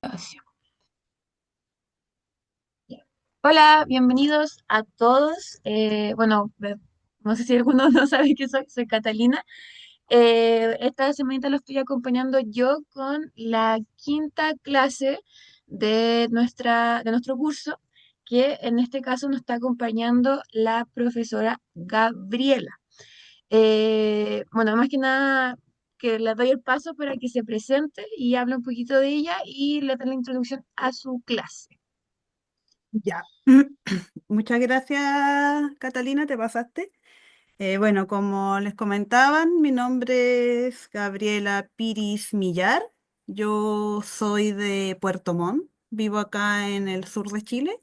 Grabación. Ya. Hola, bienvenidos a todos. No sé si alguno no sabe que soy Catalina. Esta semanita lo estoy acompañando yo con la quinta clase de nuestro curso, que en este caso nos está acompañando la profesora Gabriela. Más que nada que le doy el paso para que se presente y hable un poquito de ella y le dé la introducción a su clase. Ya. Muchas gracias, Catalina, te pasaste. Bueno, como les comentaban, mi nombre es Gabriela Piris Millar. Yo soy de Puerto Montt, vivo acá en el sur de Chile.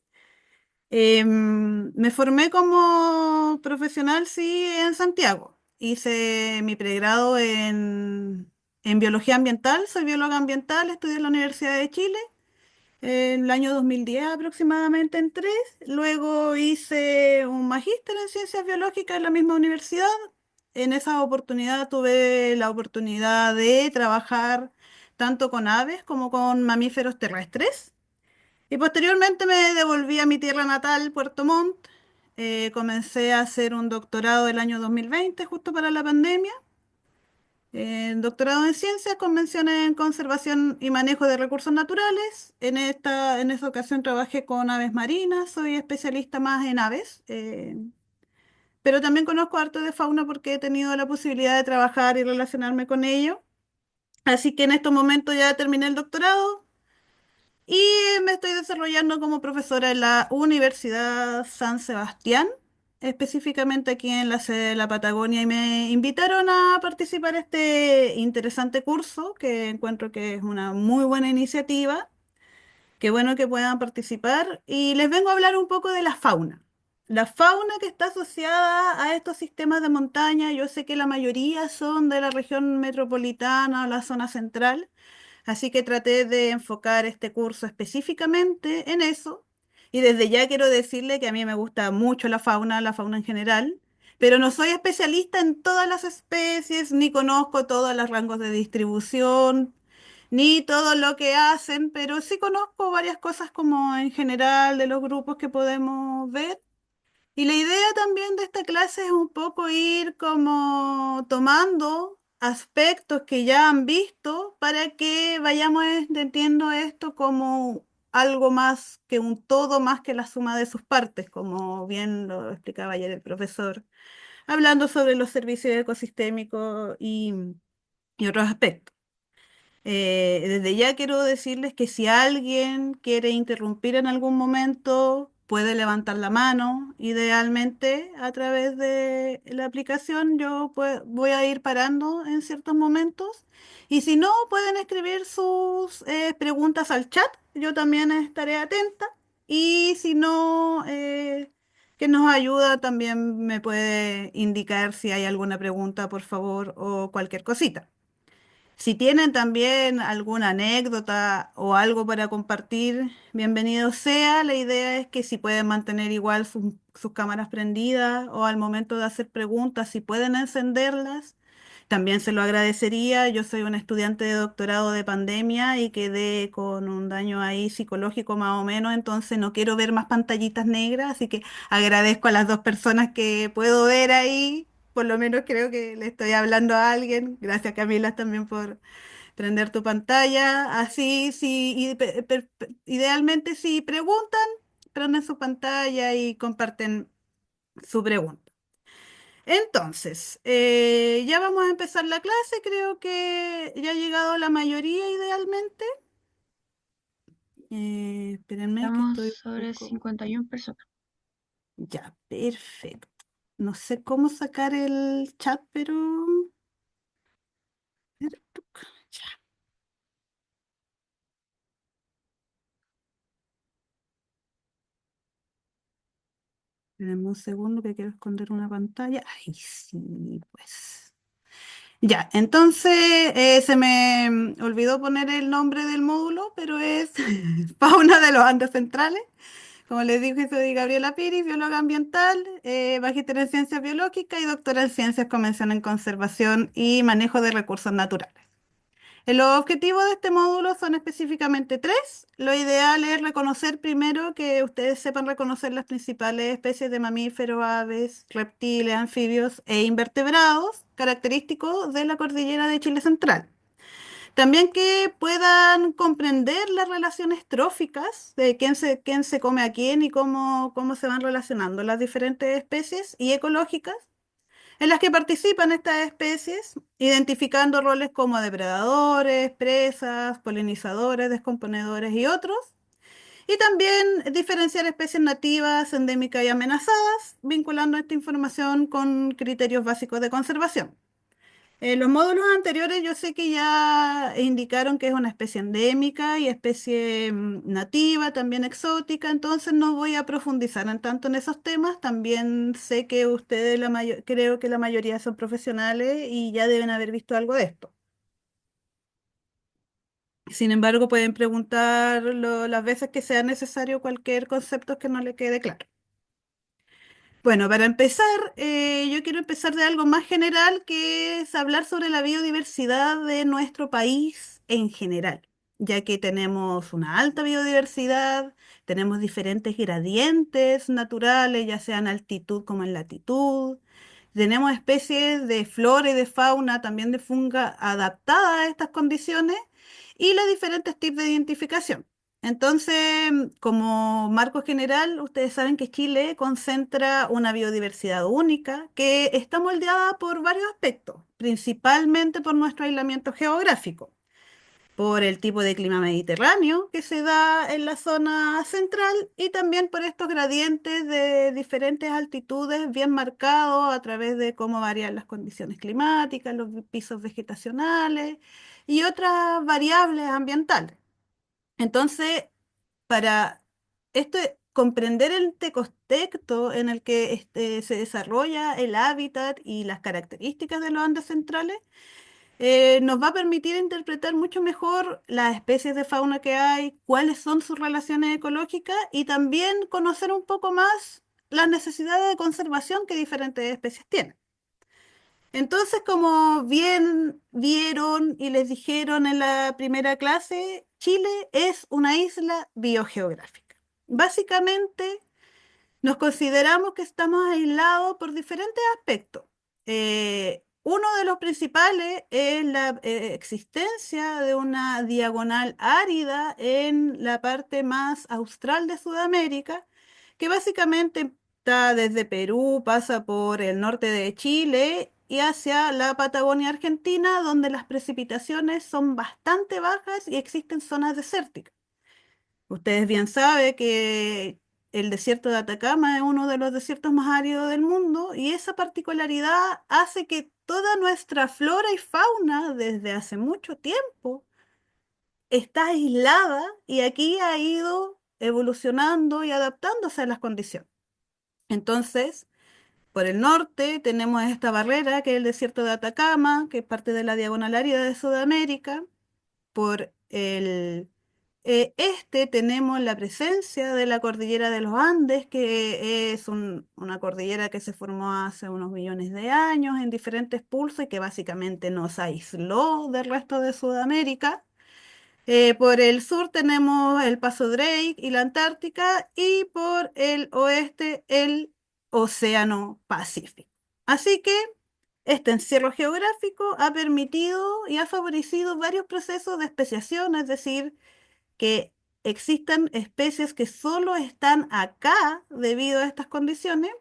Me formé como profesional, sí, en Santiago. Hice mi pregrado en biología ambiental, soy bióloga ambiental, estudié en la Universidad de Chile. En el año 2010 aproximadamente entré, luego hice un magíster en ciencias biológicas en la misma universidad. En esa oportunidad tuve la oportunidad de trabajar tanto con aves como con mamíferos terrestres. Y posteriormente me devolví a mi tierra natal, Puerto Montt. Comencé a hacer un doctorado el año 2020, justo para la pandemia. Doctorado en Ciencias, con menciones en Conservación y Manejo de Recursos Naturales. En esa ocasión trabajé con aves marinas, soy especialista más en aves, pero también conozco harto de fauna porque he tenido la posibilidad de trabajar y relacionarme con ello. Así que en estos momentos ya terminé el doctorado y me estoy desarrollando como profesora en la Universidad San Sebastián, específicamente aquí en la sede de la Patagonia, y me invitaron a participar en este interesante curso que encuentro que es una muy buena iniciativa. Qué bueno que puedan participar y les vengo a hablar un poco de la fauna. La fauna que está asociada a estos sistemas de montaña, yo sé que la mayoría son de la región metropolitana o la zona central. Así que traté de enfocar este curso específicamente en eso. Y desde ya quiero decirle que a mí me gusta mucho la fauna en general, pero no soy especialista en todas las especies, ni conozco todos los rangos de distribución, ni todo lo que hacen, pero sí conozco varias cosas como en general de los grupos que podemos ver. Y la idea también de esta clase es un poco ir como tomando aspectos que ya han visto para que vayamos entendiendo esto como algo más que un todo, más que la suma de sus partes, como bien lo explicaba ayer el profesor, hablando sobre los servicios ecosistémicos y otros aspectos. Desde ya quiero decirles que si alguien quiere interrumpir en algún momento, puede levantar la mano. Idealmente, a través de la aplicación, yo voy a ir parando en ciertos momentos. Y si no, pueden escribir sus preguntas al chat. Yo también estaré atenta. Y si no, que nos ayuda, también me puede indicar si hay alguna pregunta, por favor, o cualquier cosita. Si tienen también alguna anécdota o algo para compartir, bienvenido sea. La idea es que si pueden mantener igual sus cámaras prendidas o al momento de hacer preguntas, si pueden encenderlas, también se lo agradecería. Yo soy una estudiante de doctorado de pandemia y quedé con un daño ahí psicológico más o menos, entonces no quiero ver más pantallitas negras, así que agradezco a las dos personas que puedo ver ahí. Por lo menos creo que le estoy hablando a alguien. Gracias, Camila, también por prender tu pantalla. Así, sí, idealmente si preguntan, prenden su pantalla y comparten su pregunta. Entonces, ya vamos a empezar la clase. Creo que ya ha llegado la mayoría idealmente. Espérenme que Estamos estoy un sobre poco... 51 personas. Ya, perfecto. No sé cómo sacar el chat, pero... Ya, espérenme un segundo que quiero esconder una pantalla. Ay, sí, pues. Ya, entonces se me olvidó poner el nombre del módulo, pero es Fauna de los Andes Centrales. Como les dije, soy Gabriela Piri, bióloga ambiental, magíster en ciencias biológicas y doctora en ciencias con mención en conservación y manejo de recursos naturales. Los objetivos de este módulo son específicamente tres. Lo ideal es reconocer primero que ustedes sepan reconocer las principales especies de mamíferos, aves, reptiles, anfibios e invertebrados característicos de la cordillera de Chile Central. También que puedan comprender las relaciones tróficas de quién se come a quién y cómo se van relacionando las diferentes especies y ecológicas en las que participan estas especies, identificando roles como depredadores, presas, polinizadores, descomponedores y otros. Y también diferenciar especies nativas, endémicas y amenazadas, vinculando esta información con criterios básicos de conservación. En los módulos anteriores yo sé que ya indicaron que es una especie endémica y especie nativa, también exótica, entonces no voy a profundizar en tanto en esos temas. También sé que ustedes, creo que la mayoría son profesionales y ya deben haber visto algo de esto. Sin embargo, pueden preguntar las veces que sea necesario cualquier concepto que no le quede claro. Bueno, para empezar, yo quiero empezar de algo más general, que es hablar sobre la biodiversidad de nuestro país en general, ya que tenemos una alta biodiversidad, tenemos diferentes gradientes naturales, ya sea en altitud como en latitud, tenemos especies de flora y de fauna, también de funga adaptadas a estas condiciones y los diferentes tipos de identificación. Entonces, como marco general, ustedes saben que Chile concentra una biodiversidad única que está moldeada por varios aspectos, principalmente por nuestro aislamiento geográfico, por el tipo de clima mediterráneo que se da en la zona central y también por estos gradientes de diferentes altitudes bien marcados a través de cómo varían las condiciones climáticas, los pisos vegetacionales y otras variables ambientales. Entonces, para comprender el contexto en el que se desarrolla el hábitat y las características de los Andes centrales, nos va a permitir interpretar mucho mejor las especies de fauna que hay, cuáles son sus relaciones ecológicas y también conocer un poco más las necesidades de conservación que diferentes especies tienen. Entonces, como bien vieron y les dijeron en la primera clase, Chile es una isla biogeográfica. Básicamente, nos consideramos que estamos aislados por diferentes aspectos. Uno de los principales es la existencia de una diagonal árida en la parte más austral de Sudamérica, que básicamente está desde Perú, pasa por el norte de Chile y hacia la Patagonia Argentina, donde las precipitaciones son bastante bajas y existen zonas desérticas. Ustedes bien saben que el desierto de Atacama es uno de los desiertos más áridos del mundo y esa particularidad hace que toda nuestra flora y fauna desde hace mucho tiempo está aislada y aquí ha ido evolucionando y adaptándose a las condiciones. Entonces, por el norte tenemos esta barrera que es el desierto de Atacama, que es parte de la diagonal árida de Sudamérica. Por el este tenemos la presencia de la cordillera de los Andes, que es una cordillera que se formó hace unos millones de años en diferentes pulsos y que básicamente nos aisló del resto de Sudamérica. Por el sur tenemos el Paso Drake y la Antártica y por el oeste el Océano Pacífico. Así que este encierro geográfico ha permitido y ha favorecido varios procesos de especiación, es decir, que existan especies que solo están acá debido a estas condiciones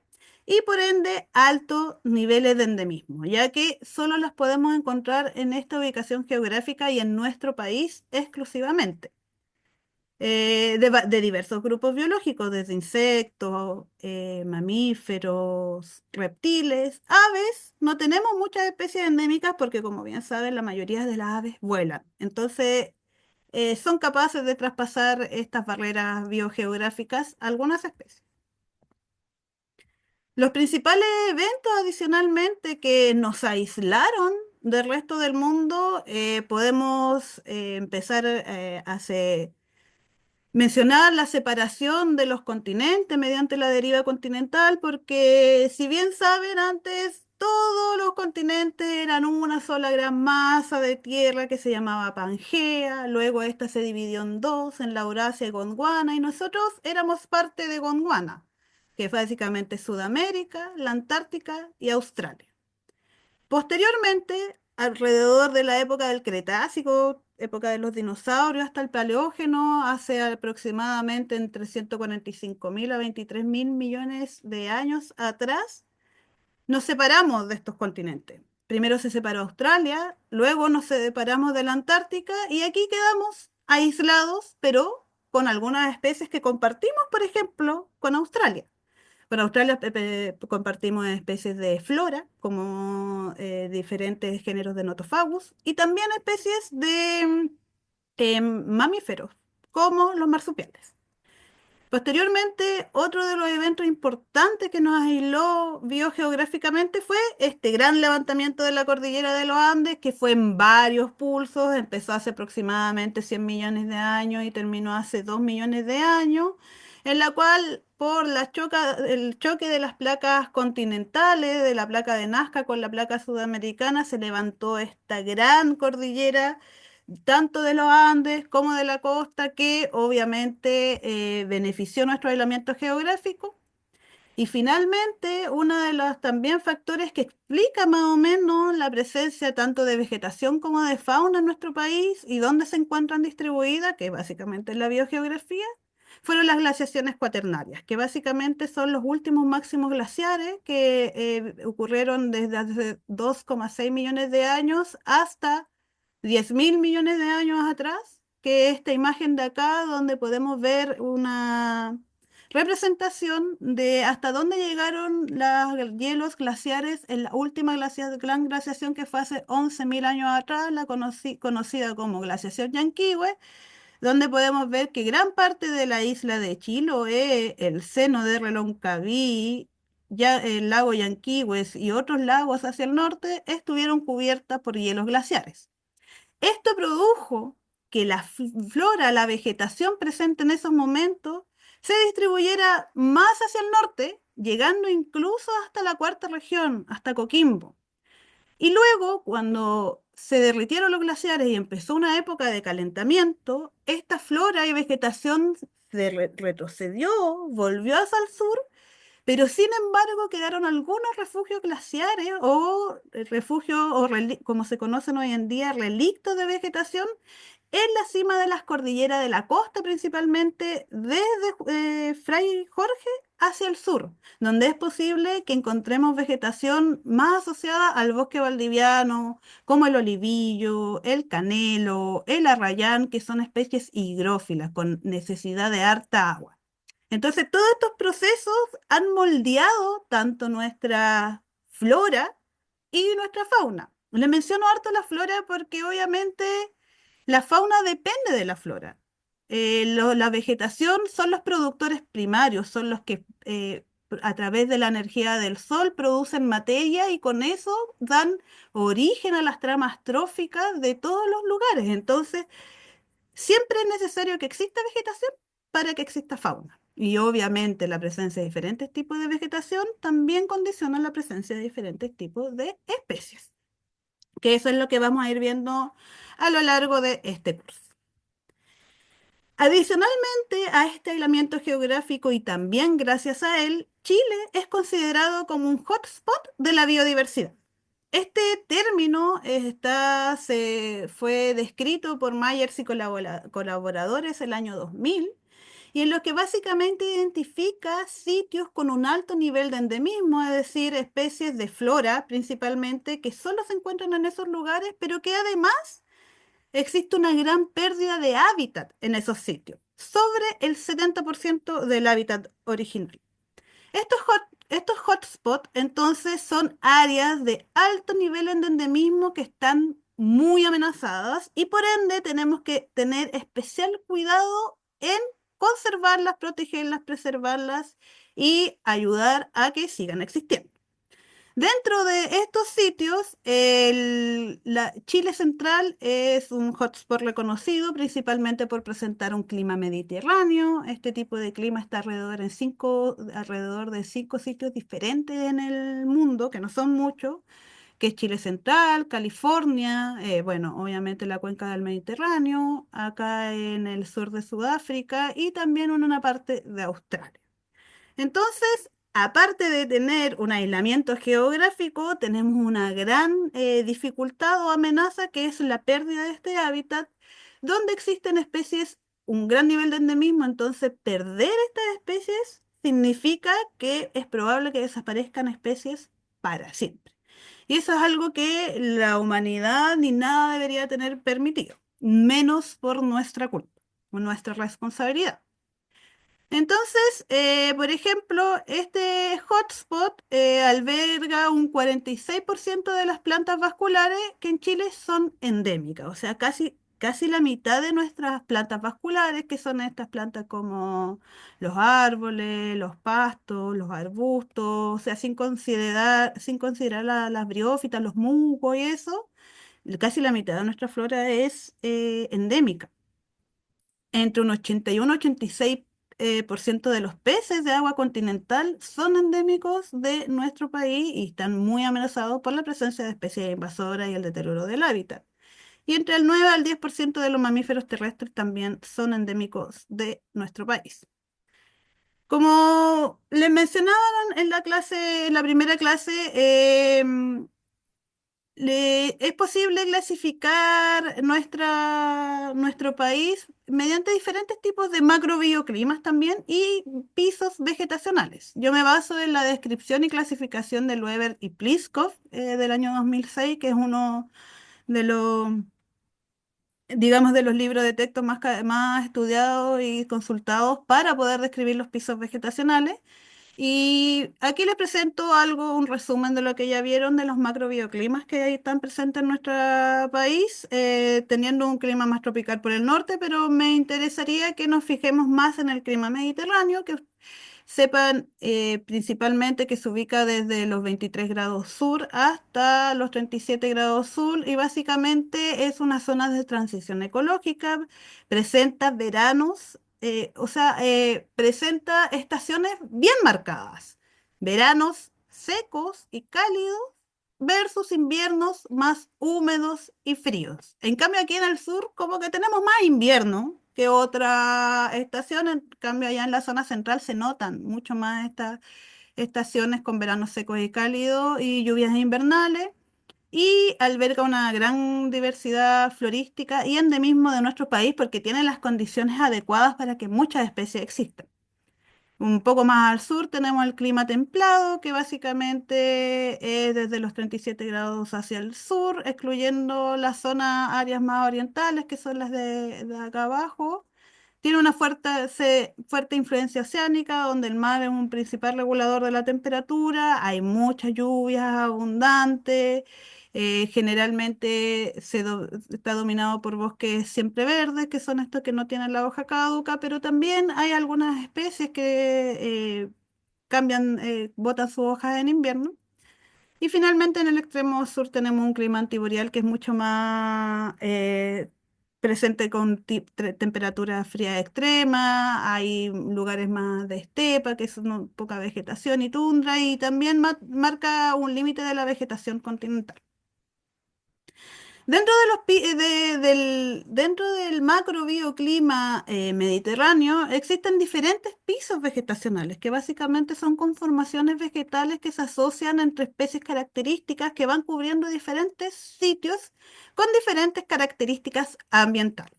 y por ende altos niveles de endemismo, ya que solo las podemos encontrar en esta ubicación geográfica y en nuestro país exclusivamente. De diversos grupos biológicos, desde insectos, mamíferos, reptiles, aves. No tenemos muchas especies endémicas porque, como bien saben, la mayoría de las aves vuelan. Entonces, son capaces de traspasar estas barreras biogeográficas algunas especies. Los principales eventos adicionalmente que nos aislaron del resto del mundo, podemos empezar hace mencionar la separación de los continentes mediante la deriva continental, porque si bien saben, antes todos los continentes eran una sola gran masa de tierra que se llamaba Pangea. Luego esta se dividió en dos, en la Eurasia y Gondwana, y nosotros éramos parte de Gondwana, que es básicamente Sudamérica, la Antártica y Australia. Posteriormente, alrededor de la época del Cretácico, época de los dinosaurios, hasta el Paleógeno, hace aproximadamente entre 145.000 a 23.000 millones de años atrás, nos separamos de estos continentes. Primero se separó Australia, luego nos separamos de la Antártica y aquí quedamos aislados, pero con algunas especies que compartimos, por ejemplo, con Australia. Con Australia compartimos especies de flora, como diferentes géneros de Nothofagus, y también especies de mamíferos, como los marsupiales. Posteriormente, otro de los eventos importantes que nos aisló biogeográficamente fue este gran levantamiento de la cordillera de los Andes, que fue en varios pulsos, empezó hace aproximadamente 100 millones de años y terminó hace 2 millones de años, en la cual por el choque de las placas continentales, de la placa de Nazca con la placa sudamericana, se levantó esta gran cordillera tanto de los Andes como de la costa, que obviamente benefició nuestro aislamiento geográfico. Y finalmente, uno de los también factores que explica más o menos la presencia tanto de vegetación como de fauna en nuestro país y dónde se encuentran distribuidas, que básicamente es la biogeografía, fueron las glaciaciones cuaternarias, que básicamente son los últimos máximos glaciares que ocurrieron desde hace 2,6 millones de años hasta 10.000 millones de años atrás, que esta imagen de acá, donde podemos ver una representación de hasta dónde llegaron los hielos glaciares en la última gran glaciación que fue hace 11.000 años atrás, la conocida como glaciación Yanquihue, donde podemos ver que gran parte de la isla de Chiloé, el seno de Reloncaví, ya el lago Yanquihue y otros lagos hacia el norte estuvieron cubiertas por hielos glaciares. Esto produjo que la flora, la vegetación presente en esos momentos, se distribuyera más hacia el norte, llegando incluso hasta la cuarta región, hasta Coquimbo. Y luego, cuando se derritieron los glaciares y empezó una época de calentamiento, esta flora y vegetación se retrocedió, volvió hacia el sur, pero sin embargo quedaron algunos refugios glaciares o refugios, o como se conocen hoy en día, relictos de vegetación en la cima de las cordilleras de la costa, principalmente desde Fray Jorge hacia el sur, donde es posible que encontremos vegetación más asociada al bosque valdiviano, como el olivillo, el canelo, el arrayán, que son especies higrófilas con necesidad de harta agua. Entonces, todos estos procesos han moldeado tanto nuestra flora y nuestra fauna. Le menciono harto la flora porque obviamente la fauna depende de la flora. La vegetación son los productores primarios, son los que a través de la energía del sol producen materia y con eso dan origen a las tramas tróficas de todos los lugares. Entonces, siempre es necesario que exista vegetación para que exista fauna. Y obviamente la presencia de diferentes tipos de vegetación también condiciona la presencia de diferentes tipos de especies, que eso es lo que vamos a ir viendo a lo largo de este curso. Adicionalmente a este aislamiento geográfico y también gracias a él, Chile es considerado como un hotspot de la biodiversidad. Este término se fue descrito por Myers y colaboradores el año 2000 y en lo que básicamente identifica sitios con un alto nivel de endemismo, es decir, especies de flora principalmente que solo se encuentran en esos lugares, pero que además existe una gran pérdida de hábitat en esos sitios, sobre el 70% del hábitat original. Estos hotspots entonces son áreas de alto nivel de endemismo que están muy amenazadas y por ende tenemos que tener especial cuidado en conservarlas, protegerlas, preservarlas y ayudar a que sigan existiendo. Dentro de estos sitios, Chile Central es un hotspot reconocido principalmente por presentar un clima mediterráneo. Este tipo de clima está alrededor de 5 sitios diferentes en el mundo, que no son muchos, que es Chile Central, California, bueno, obviamente la cuenca del Mediterráneo, acá en el sur de Sudáfrica y también en una parte de Australia. Entonces, aparte de tener un aislamiento geográfico, tenemos una gran dificultad o amenaza que es la pérdida de este hábitat, donde existen especies, un gran nivel de endemismo. Entonces, perder estas especies significa que es probable que desaparezcan especies para siempre. Y eso es algo que la humanidad ni nada debería tener permitido, menos por nuestra culpa, por nuestra responsabilidad. Entonces, por ejemplo, este hotspot alberga un 46% de las plantas vasculares que en Chile son endémicas, o sea, casi la mitad de nuestras plantas vasculares, que son estas plantas como los árboles, los pastos, los arbustos, o sea, sin considerar las briófitas, los musgos y eso, casi la mitad de nuestra flora es endémica. Entre un 81 y 86 por ciento de los peces de agua continental son endémicos de nuestro país y están muy amenazados por la presencia de especies invasoras y el deterioro del hábitat. Y entre el 9 al 10% de los mamíferos terrestres también son endémicos de nuestro país. Como les mencionaban en la clase, en la primera clase, es posible clasificar nuestro país mediante diferentes tipos de macrobioclimas también y pisos vegetacionales. Yo me baso en la descripción y clasificación de Weber y Pliskov del año 2006, que es uno de los, digamos, de los libros de texto más estudiados y consultados para poder describir los pisos vegetacionales. Y aquí les presento un resumen de lo que ya vieron de los macrobioclimas que ahí están presentes en nuestro país, teniendo un clima más tropical por el norte, pero me interesaría que nos fijemos más en el clima mediterráneo, que sepan principalmente que se ubica desde los 23 grados sur hasta los 37 grados sur y básicamente es una zona de transición ecológica, presenta veranos, o sea, presenta estaciones bien marcadas, veranos secos y cálidos versus inviernos más húmedos y fríos. En cambio, aquí en el sur, como que tenemos más invierno que otra estación. En cambio, allá en la zona central se notan mucho más estas estaciones con veranos secos y cálidos y lluvias invernales. Y alberga una gran diversidad florística y endemismo de nuestro país porque tiene las condiciones adecuadas para que muchas especies existan. Un poco más al sur tenemos el clima templado, que básicamente es desde los 37 grados hacia el sur, excluyendo las zonas áreas más orientales, que son las de acá abajo. Tiene una fuerte influencia oceánica, donde el mar es un principal regulador de la temperatura, hay muchas lluvias abundantes, generalmente está dominado por bosques siempre verdes, que son estos que no tienen la hoja caduca, pero también hay algunas especies que botan sus hojas en invierno. Y finalmente en el extremo sur tenemos un clima antiboreal que es mucho más presente con temperaturas frías extremas, hay lugares más de estepa, que son poca vegetación y tundra, y también marca un límite de la vegetación continental. Dentro del macrobioclima mediterráneo existen diferentes pisos vegetacionales, que básicamente son conformaciones vegetales que se asocian entre especies características que van cubriendo diferentes sitios con diferentes características ambientales.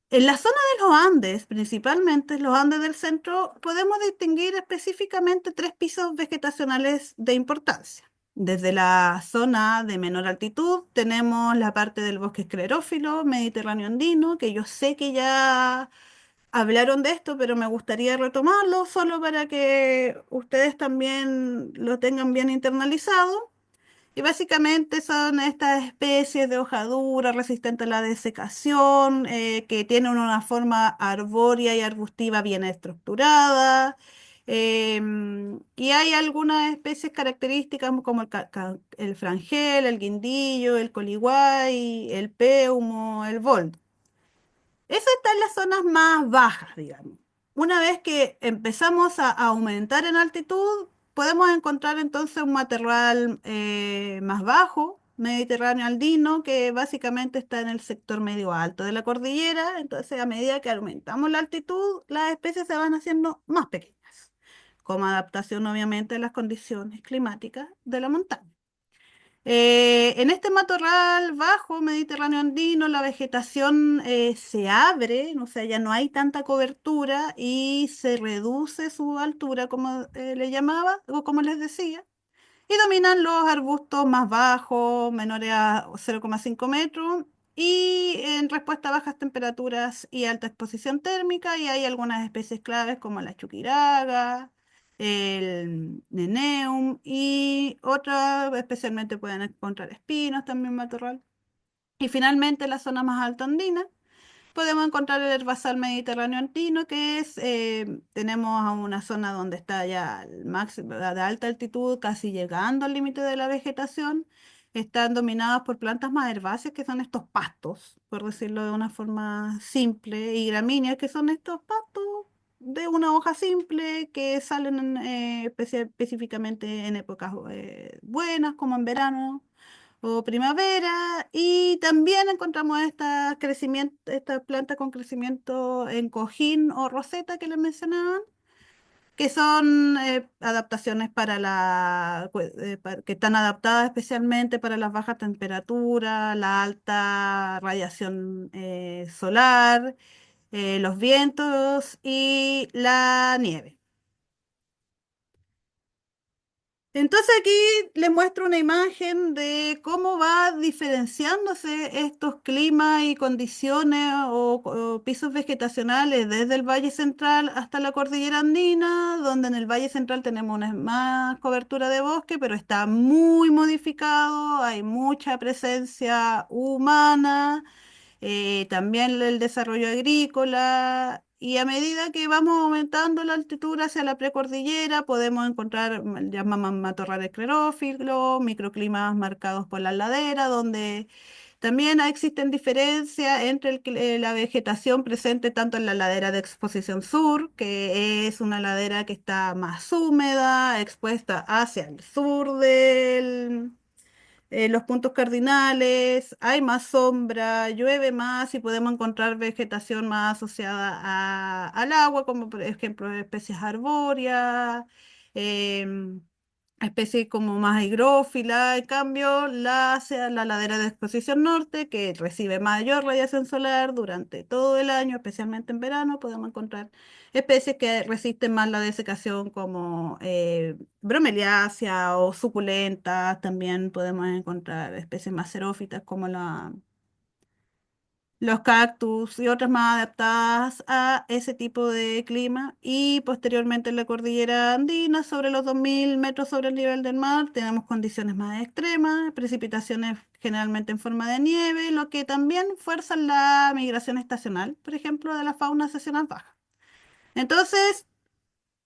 En la zona de los Andes, principalmente los Andes del centro, podemos distinguir específicamente tres pisos vegetacionales de importancia. Desde la zona de menor altitud tenemos la parte del bosque esclerófilo mediterráneo andino, que yo sé que ya hablaron de esto, pero me gustaría retomarlo solo para que ustedes también lo tengan bien internalizado. Y básicamente son estas especies de hoja dura, resistente a la desecación, que tienen una forma arbórea y arbustiva bien estructurada, Y hay algunas especies características como el frangel, el guindillo, el coliguay, el péumo, el boldo. Eso está en las zonas más bajas, digamos. Una vez que empezamos a aumentar en altitud, podemos encontrar entonces un matorral más bajo, mediterráneo andino, que básicamente está en el sector medio alto de la cordillera. Entonces, a medida que aumentamos la altitud, las especies se van haciendo más pequeñas, como adaptación obviamente a las condiciones climáticas de la montaña. En este matorral bajo mediterráneo andino, la vegetación se abre, o sea, ya no hay tanta cobertura y se reduce su altura, como le llamaba, o como les decía, y dominan los arbustos más bajos, menores a 0,5 metros, y en respuesta a bajas temperaturas y alta exposición térmica, y hay algunas especies claves como la chuquiraga, el neneum, y otras especialmente pueden encontrar espinos también matorral. Y finalmente la zona más alta andina podemos encontrar el herbazal mediterráneo andino, que es, tenemos a una zona donde está ya el máximo de alta altitud, casi llegando al límite de la vegetación. Están dominadas por plantas más herbáceas, que son estos pastos, por decirlo de una forma simple, y gramíneas, que son estos pastos de una hoja simple que salen específicamente en épocas buenas, como en verano o primavera, y también encontramos esta planta con crecimiento en cojín o roseta que les mencionaban, que son adaptaciones que están adaptadas especialmente para las bajas temperaturas, la alta radiación solar, los vientos y la nieve. Entonces aquí les muestro una imagen de cómo va diferenciándose estos climas y condiciones o pisos vegetacionales desde el Valle Central hasta la Cordillera Andina, donde en el Valle Central tenemos una más cobertura de bosque, pero está muy modificado, hay mucha presencia humana, también el desarrollo agrícola, y a medida que vamos aumentando la altitud hacia la precordillera, podemos encontrar, llamamos matorrales esclerófilos, microclimas marcados por la ladera, donde también existen diferencias entre la vegetación presente tanto en la ladera de exposición sur, que es una ladera que está más húmeda, expuesta hacia el sur del los puntos cardinales, hay más sombra, llueve más y podemos encontrar vegetación más asociada al agua, como por ejemplo especies arbóreas, em, especies como más higrófilas. En cambio, hacia la ladera de exposición norte, que recibe mayor radiación solar durante todo el año, especialmente en verano, podemos encontrar especies que resisten más la desecación como bromeliácea o suculentas. También podemos encontrar especies más xerófitas como los cactus y otras más adaptadas a ese tipo de clima. Y posteriormente en la cordillera andina, sobre los 2000 metros sobre el nivel del mar, tenemos condiciones más extremas, precipitaciones generalmente en forma de nieve, lo que también fuerza la migración estacional, por ejemplo, de la fauna hacia zonas bajas. Entonces,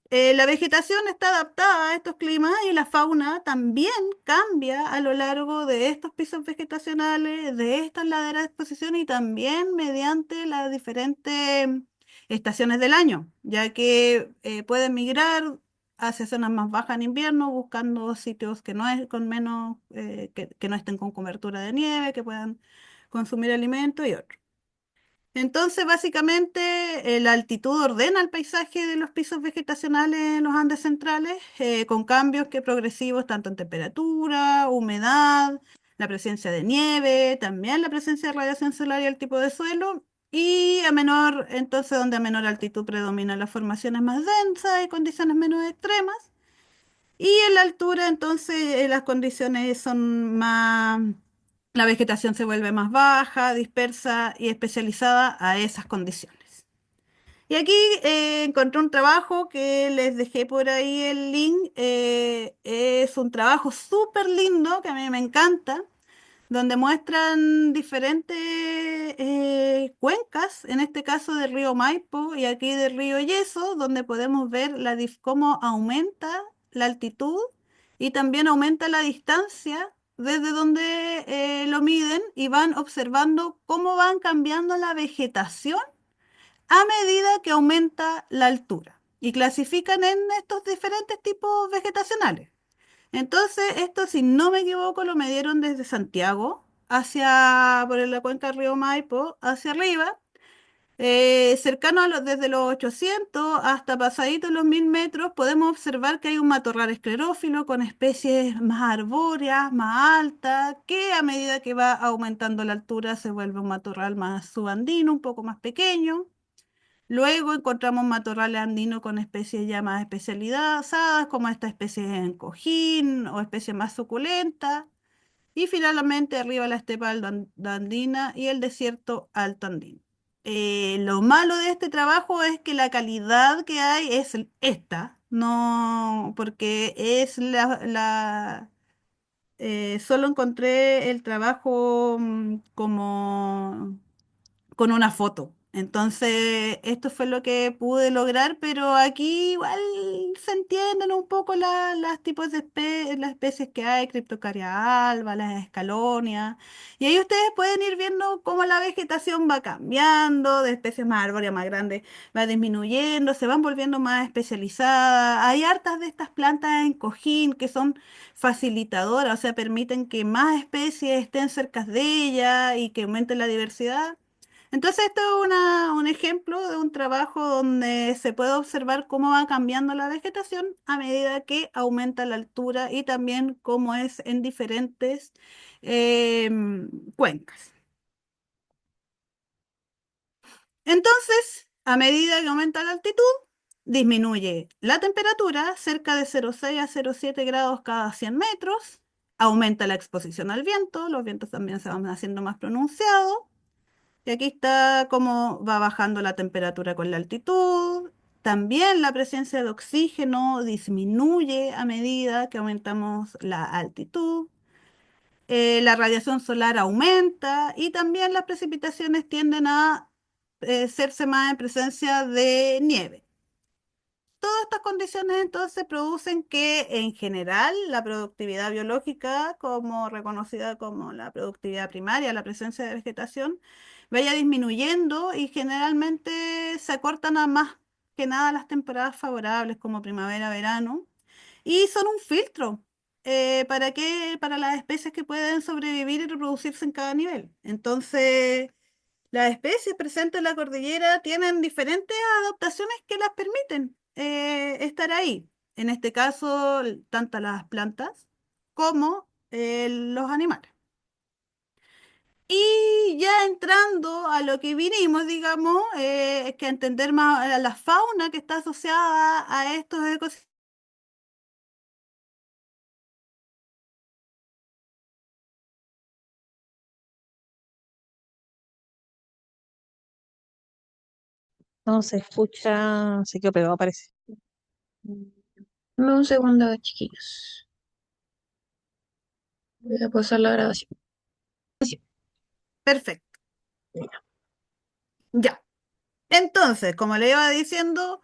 la vegetación está adaptada a estos climas y la fauna también cambia a lo largo de estos pisos vegetacionales, de estas laderas de exposición y también mediante las diferentes estaciones del año, ya que pueden migrar hacia zonas más bajas en invierno, buscando sitios que no es con menos, que no estén con cobertura de nieve, que puedan consumir alimento y otros. Entonces, básicamente, la altitud ordena el paisaje de los pisos vegetacionales en los Andes centrales, con cambios que progresivos tanto en temperatura, humedad, la presencia de nieve, también la presencia de radiación solar y el tipo de suelo, y entonces donde a menor altitud predominan las formaciones más densas y condiciones menos extremas, y en la altura, entonces, las condiciones son más, la vegetación se vuelve más baja, dispersa y especializada a esas condiciones. Y aquí encontré un trabajo que les dejé por ahí el link. Es un trabajo súper lindo que a mí me encanta, donde muestran diferentes cuencas, en este caso del río Maipo y aquí del río Yeso, donde podemos ver cómo aumenta la altitud y también aumenta la distancia desde donde lo miden y van observando cómo van cambiando la vegetación a medida que aumenta la altura. Y clasifican en estos diferentes tipos vegetacionales. Entonces, esto, si no me equivoco, lo medieron desde Santiago por la cuenca del río Maipo hacia arriba, cercano desde los 800 hasta pasaditos los 1000 metros, podemos observar que hay un matorral esclerófilo con especies más arbóreas, más altas, que a medida que va aumentando la altura se vuelve un matorral más subandino, un poco más pequeño. Luego encontramos matorrales andinos con especies ya más especializadas, como esta especie en cojín o especies más suculentas. Y finalmente arriba la estepa andina y el desierto alto andino. Lo malo de este trabajo es que la calidad que hay es esta, no, porque es solo encontré el trabajo como con una foto. Entonces, esto fue lo que pude lograr, pero aquí igual se entienden un poco las tipos de las especies que hay, Cryptocaria alba, las escalonias, y ahí ustedes pueden ir viendo cómo la vegetación va cambiando, de especies más arbóreas, más grandes, va disminuyendo, se van volviendo más especializadas. Hay hartas de estas plantas en cojín que son facilitadoras, o sea, permiten que más especies estén cerca de ella y que aumente la diversidad. Entonces, esto es un ejemplo de un trabajo donde se puede observar cómo va cambiando la vegetación a medida que aumenta la altura y también cómo es en diferentes cuencas. Entonces, a medida que aumenta la altitud, disminuye la temperatura cerca de 0,6 a 0,7 grados cada 100 metros, aumenta la exposición al viento, los vientos también se van haciendo más pronunciados. Y aquí está cómo va bajando la temperatura con la altitud. También la presencia de oxígeno disminuye a medida que aumentamos la altitud. La radiación solar aumenta y también las precipitaciones tienden a hacerse más en presencia de nieve. Todas estas condiciones entonces producen que en general la productividad biológica, como reconocida como la productividad primaria, la presencia de vegetación, vaya disminuyendo y generalmente se acortan a más que nada las temporadas favorables como primavera, verano, y son un filtro para las especies que pueden sobrevivir y reproducirse en cada nivel. Entonces, las especies presentes en la cordillera tienen diferentes adaptaciones que las permiten estar ahí. En este caso, tanto las plantas como los animales. Y ya entrando a lo que vinimos, digamos, es que entender más a la fauna que está asociada a estos ecosistemas. No se escucha, se quedó pegado, parece. Dame un segundo, chiquillos. Voy a pausar la grabación. Perfecto, ya. Entonces, como le iba diciendo,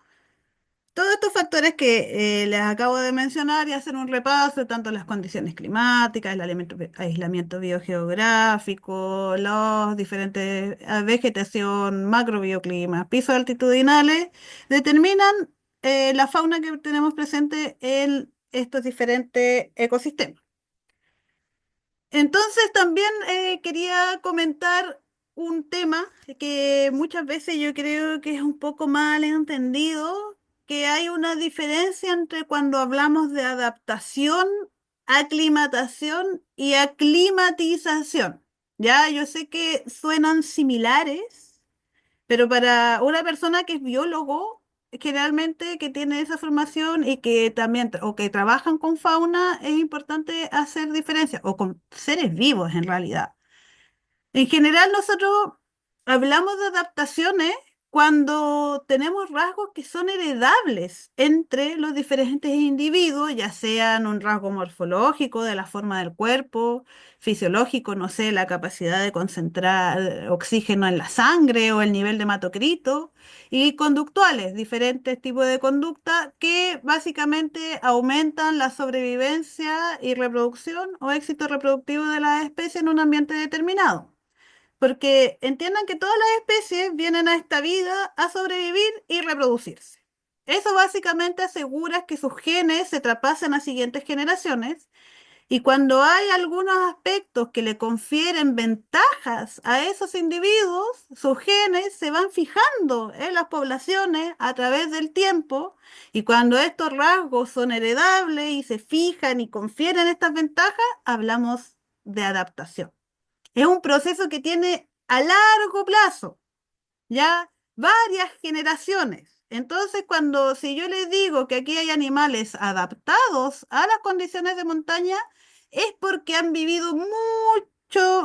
todos estos factores que les acabo de mencionar y hacer un repaso, tanto las condiciones climáticas, el aislamiento biogeográfico, los diferentes vegetación, macrobioclimas, pisos altitudinales, determinan la fauna que tenemos presente en estos diferentes ecosistemas. Entonces también quería comentar un tema que muchas veces yo creo que es un poco mal entendido, que hay una diferencia entre cuando hablamos de adaptación, aclimatación y aclimatización. Ya, yo sé que suenan similares, pero para una persona que es biólogo, generalmente que tiene esa formación y que también, o que trabajan con fauna, es importante hacer diferencia, o con seres vivos en realidad. En general, nosotros hablamos de adaptaciones cuando tenemos rasgos que son heredables entre los diferentes individuos, ya sean un rasgo morfológico de la forma del cuerpo, fisiológico, no sé, la capacidad de concentrar oxígeno en la sangre o el nivel de hematocrito, y conductuales, diferentes tipos de conducta que básicamente aumentan la sobrevivencia y reproducción o éxito reproductivo de la especie en un ambiente determinado. Porque entiendan que todas las especies vienen a esta vida a sobrevivir y reproducirse. Eso básicamente asegura que sus genes se traspasen a siguientes generaciones y cuando hay algunos aspectos que le confieren ventajas a esos individuos, sus genes se van fijando en las poblaciones a través del tiempo y cuando estos rasgos son heredables y se fijan y confieren estas ventajas, hablamos de adaptación. Es un proceso que tiene a largo plazo, ya varias generaciones. Entonces, si yo les digo que aquí hay animales adaptados a las condiciones de montaña, es porque han vivido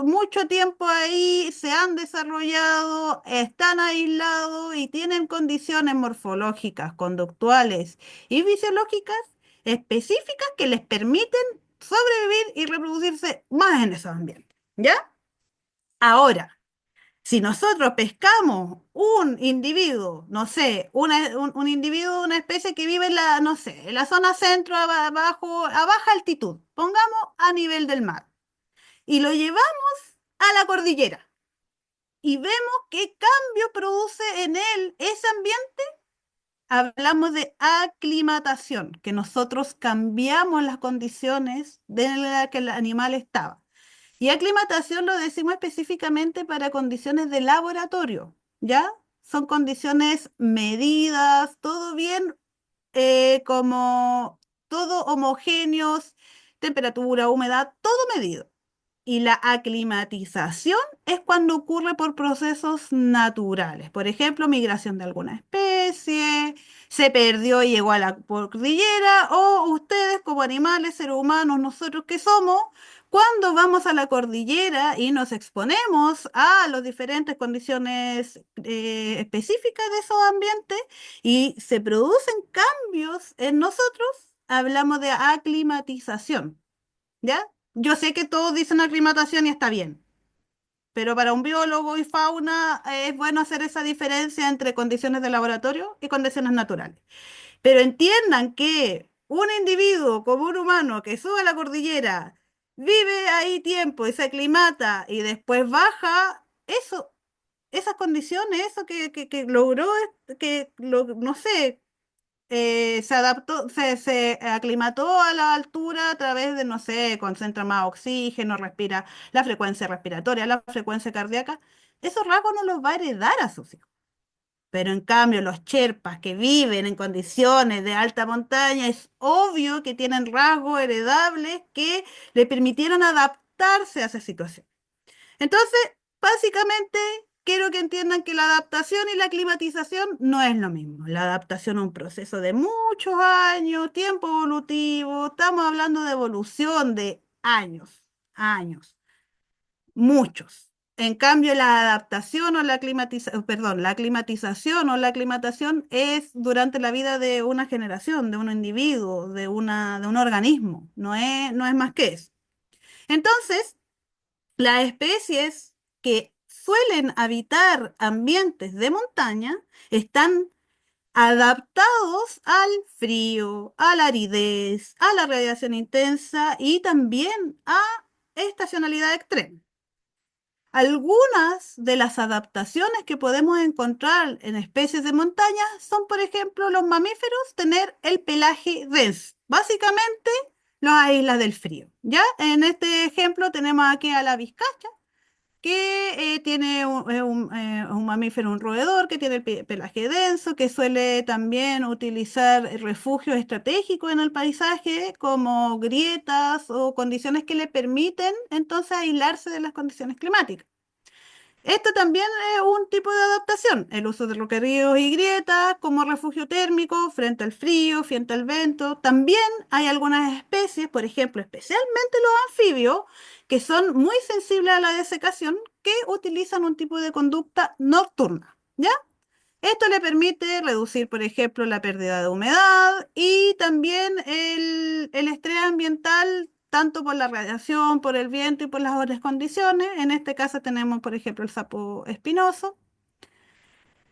mucho tiempo ahí, se han desarrollado, están aislados y tienen condiciones morfológicas, conductuales y fisiológicas específicas que les permiten sobrevivir y reproducirse más en esos ambientes. ¿Ya? Ahora, si nosotros pescamos un individuo, no sé, un individuo, una especie que vive en la, no sé, en la zona centro, abajo, a baja altitud, pongamos a nivel del mar, y lo llevamos a la cordillera y vemos qué cambio produce en él ese ambiente, hablamos de aclimatación, que nosotros cambiamos las condiciones de las que el animal estaba. Y aclimatación lo decimos específicamente para condiciones de laboratorio, ¿ya? Son condiciones medidas, todo bien, como todo homogéneos, temperatura, humedad, todo medido. Y la aclimatización es cuando ocurre por procesos naturales. Por ejemplo, migración de alguna especie, se perdió y llegó a la cordillera, o ustedes como animales, seres humanos, nosotros que somos, cuando vamos a la cordillera y nos exponemos a las diferentes condiciones específicas de esos ambientes y se producen cambios en nosotros, hablamos de aclimatización. ¿Ya? Yo sé que todos dicen aclimatación y está bien, pero para un biólogo y fauna es bueno hacer esa diferencia entre condiciones de laboratorio y condiciones naturales. Pero entiendan que un individuo como un humano que sube a la cordillera, vive ahí tiempo y se aclimata y después baja, esas condiciones, eso que logró, no sé, se adaptó, se aclimató a la altura a través de, no sé, concentra más oxígeno, respira la frecuencia respiratoria, la frecuencia cardíaca. Esos rasgos no los va a heredar a sus hijos. Pero en cambio, los Sherpas que viven en condiciones de alta montaña, es obvio que tienen rasgos heredables que le permitieron adaptarse a esa situación. Entonces, básicamente, quiero que entiendan que la adaptación y la climatización no es lo mismo. La adaptación es un proceso de muchos años, tiempo evolutivo, estamos hablando de evolución de años, muchos. En cambio, la adaptación o la climatización o la aclimatación es durante la vida de una generación, de un individuo, de un organismo, no es más que eso. Entonces, las especies que suelen habitar ambientes de montaña están adaptados al frío, a la aridez, a la radiación intensa y también a estacionalidad extrema. Algunas de las adaptaciones que podemos encontrar en especies de montaña son, por ejemplo, los mamíferos tener el pelaje denso. Básicamente, los aíslas del frío. ¿Ya? En este ejemplo tenemos aquí a la vizcacha, que tiene un mamífero, un roedor, que tiene el pelaje denso, que suele también utilizar refugios estratégicos en el paisaje, como grietas o condiciones que le permiten entonces aislarse de las condiciones climáticas. Esto también es un tipo de adaptación, el uso de requeridos y grietas como refugio térmico frente al frío, frente al viento. También hay algunas especies, por ejemplo, especialmente los anfibios, que son muy sensibles a la desecación, que utilizan un tipo de conducta nocturna, ¿ya? Esto le permite reducir, por ejemplo, la pérdida de humedad y también el estrés ambiental, tanto por la radiación, por el viento y por las otras condiciones. En este caso tenemos, por ejemplo, el sapo espinoso.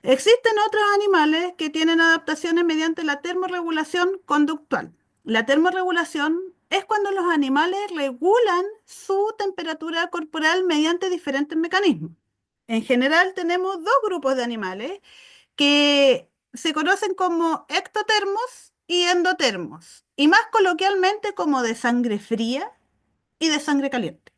Existen otros animales que tienen adaptaciones mediante la termorregulación conductual. La termorregulación es cuando los animales regulan su temperatura corporal mediante diferentes mecanismos. En general tenemos dos grupos de animales que se conocen como ectotermos y endotermos, y más coloquialmente como de sangre fría y de sangre caliente.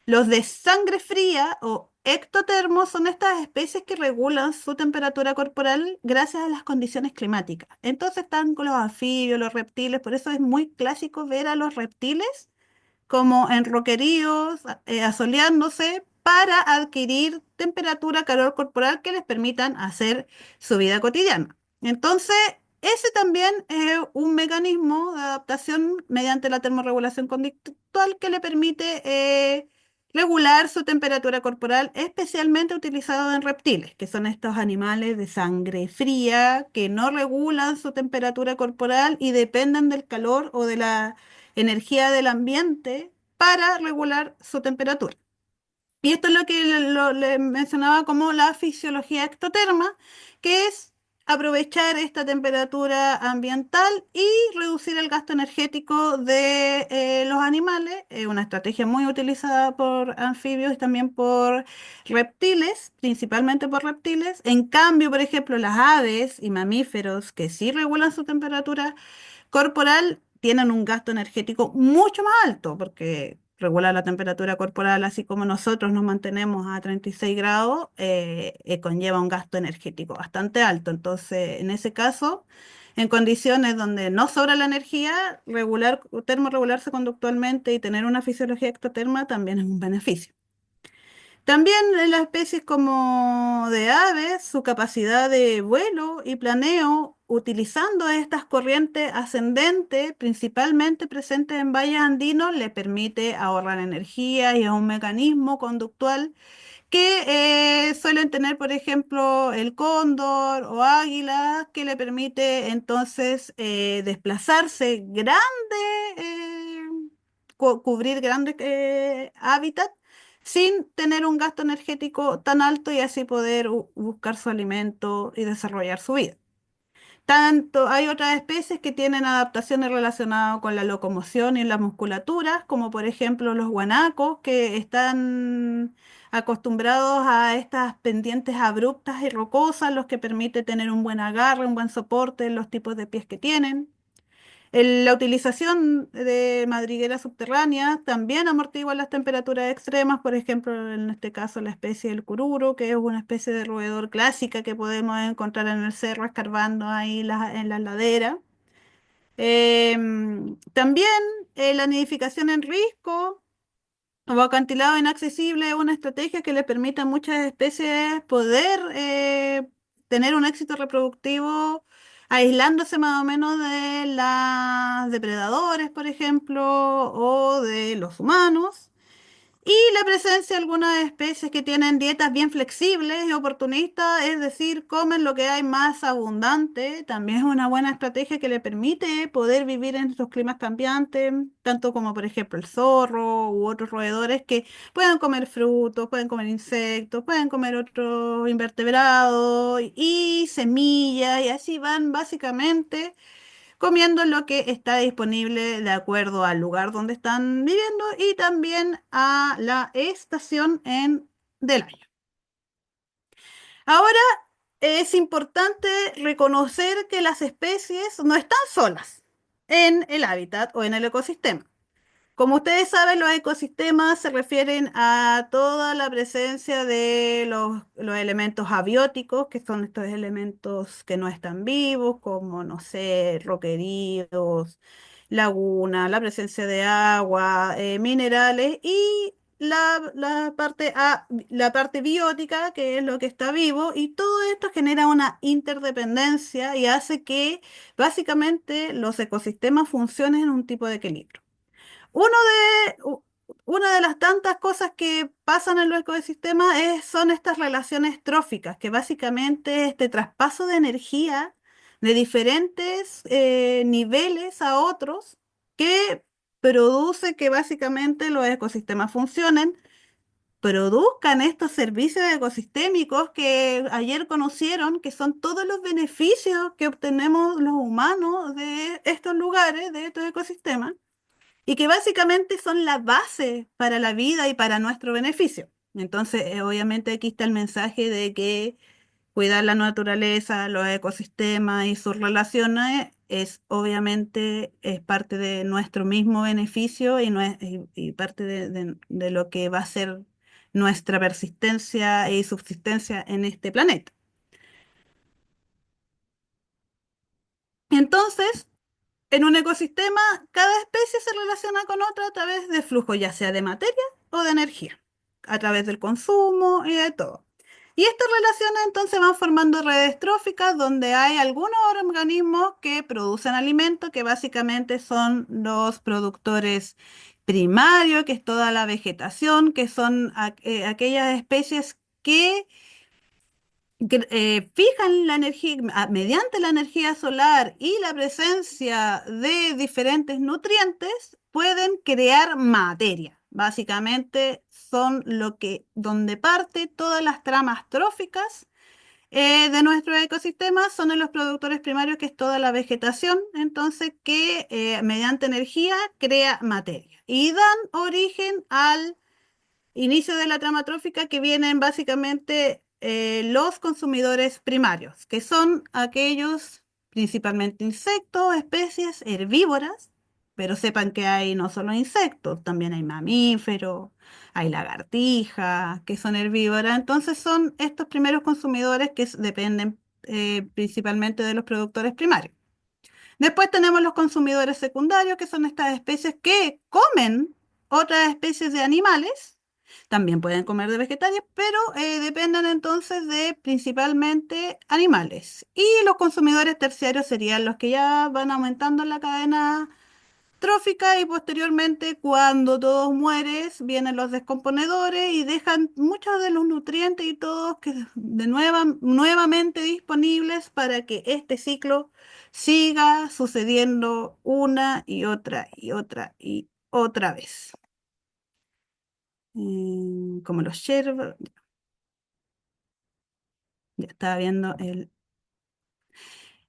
Los de sangre fría o ectotermos son estas especies que regulan su temperatura corporal gracias a las condiciones climáticas. Entonces están con los anfibios, los reptiles, por eso es muy clásico ver a los reptiles como en roqueríos, asoleándose para adquirir temperatura, calor corporal que les permitan hacer su vida cotidiana. Entonces, ese también es un mecanismo de adaptación mediante la termorregulación conductual que le permite regular su temperatura corporal, especialmente utilizado en reptiles, que son estos animales de sangre fría que no regulan su temperatura corporal y dependen del calor o de la energía del ambiente para regular su temperatura. Y esto es lo que le mencionaba como la fisiología ectoterma, que es aprovechar esta temperatura ambiental y reducir el gasto energético de los animales. Es una estrategia muy utilizada por anfibios y también por reptiles, principalmente por reptiles. En cambio, por ejemplo, las aves y mamíferos que sí regulan su temperatura corporal tienen un gasto energético mucho más alto, porque regular la temperatura corporal, así como nosotros nos mantenemos a 36 grados, conlleva un gasto energético bastante alto. Entonces, en ese caso, en condiciones donde no sobra la energía, termorregularse conductualmente y tener una fisiología ectoterma también es un beneficio. También en las especies como de aves, su capacidad de vuelo y planeo utilizando estas corrientes ascendentes, principalmente presentes en valles andinos, le permite ahorrar energía y es un mecanismo conductual que suelen tener, por ejemplo, el cóndor o águila, que le permite entonces desplazarse eh, cubrir grandes hábitats sin tener un gasto energético tan alto y así poder buscar su alimento y desarrollar su vida. Tanto hay otras especies que tienen adaptaciones relacionadas con la locomoción y la musculatura, como por ejemplo los guanacos, que están acostumbrados a estas pendientes abruptas y rocosas, los que permite tener un buen agarre, un buen soporte en los tipos de pies que tienen. La utilización de madrigueras subterráneas también amortigua las temperaturas extremas, por ejemplo, en este caso la especie del cururo, que es una especie de roedor clásica que podemos encontrar en el cerro escarbando ahí en las laderas. También la nidificación en risco o acantilado inaccesible es una estrategia que le permite a muchas especies poder tener un éxito reproductivo aislándose más o menos de los depredadores, por ejemplo, o de los humanos. Y la presencia de algunas especies que tienen dietas bien flexibles y oportunistas, es decir, comen lo que hay más abundante, también es una buena estrategia que le permite poder vivir en estos climas cambiantes, tanto como por ejemplo el zorro u otros roedores que pueden comer frutos, pueden comer insectos, pueden comer otros invertebrados y semillas y así van básicamente comiendo lo que está disponible de acuerdo al lugar donde están viviendo y también a la estación del año. Ahora es importante reconocer que las especies no están solas en el hábitat o en el ecosistema. Como ustedes saben, los ecosistemas se refieren a toda la presencia de los elementos abióticos, que son estos elementos que no están vivos, como, no sé, roqueríos, lagunas, la presencia de agua, minerales y la parte biótica, que es lo que está vivo, y todo esto genera una interdependencia y hace que básicamente los ecosistemas funcionen en un tipo de equilibrio. Uno una de las tantas cosas que pasan en los ecosistemas son estas relaciones tróficas, que básicamente es este traspaso de energía de diferentes niveles a otros que produce que básicamente los ecosistemas funcionen, produzcan estos servicios ecosistémicos que ayer conocieron, que son todos los beneficios que obtenemos los humanos de estos lugares, de estos ecosistemas y que básicamente son la base para la vida y para nuestro beneficio. Entonces, obviamente aquí está el mensaje de que cuidar la naturaleza, los ecosistemas y sus relaciones es obviamente es parte de nuestro mismo beneficio y, y parte de lo que va a ser nuestra persistencia y subsistencia en este planeta. Entonces, en un ecosistema, cada especie se relaciona con otra a través de flujos, ya sea de materia o de energía, a través del consumo y de todo. Y estas relaciones entonces van formando redes tróficas donde hay algunos organismos que producen alimento, que básicamente son los productores primarios, que es toda la vegetación, que son aquellas especies que fijan la energía mediante la energía solar y la presencia de diferentes nutrientes, pueden crear materia. Básicamente son lo que, donde parte todas las tramas tróficas de nuestro ecosistema, son en los productores primarios, que es toda la vegetación, entonces que mediante energía crea materia y dan origen al inicio de la trama trófica, que vienen básicamente los consumidores primarios, que son aquellos principalmente insectos, especies herbívoras, pero sepan que hay no solo insectos, también hay mamíferos, hay lagartijas que son herbívoras, entonces son estos primeros consumidores que dependen principalmente de los productores primarios. Después tenemos los consumidores secundarios, que son estas especies que comen otras especies de animales. También pueden comer de vegetales, pero dependen entonces de principalmente animales. Y los consumidores terciarios serían los que ya van aumentando en la cadena trófica y posteriormente, cuando todos mueres, vienen los descomponedores y dejan muchos de los nutrientes y todos que nuevamente disponibles para que este ciclo siga sucediendo una y otra y otra y otra vez. Como los Sherpa, ya estaba viendo el...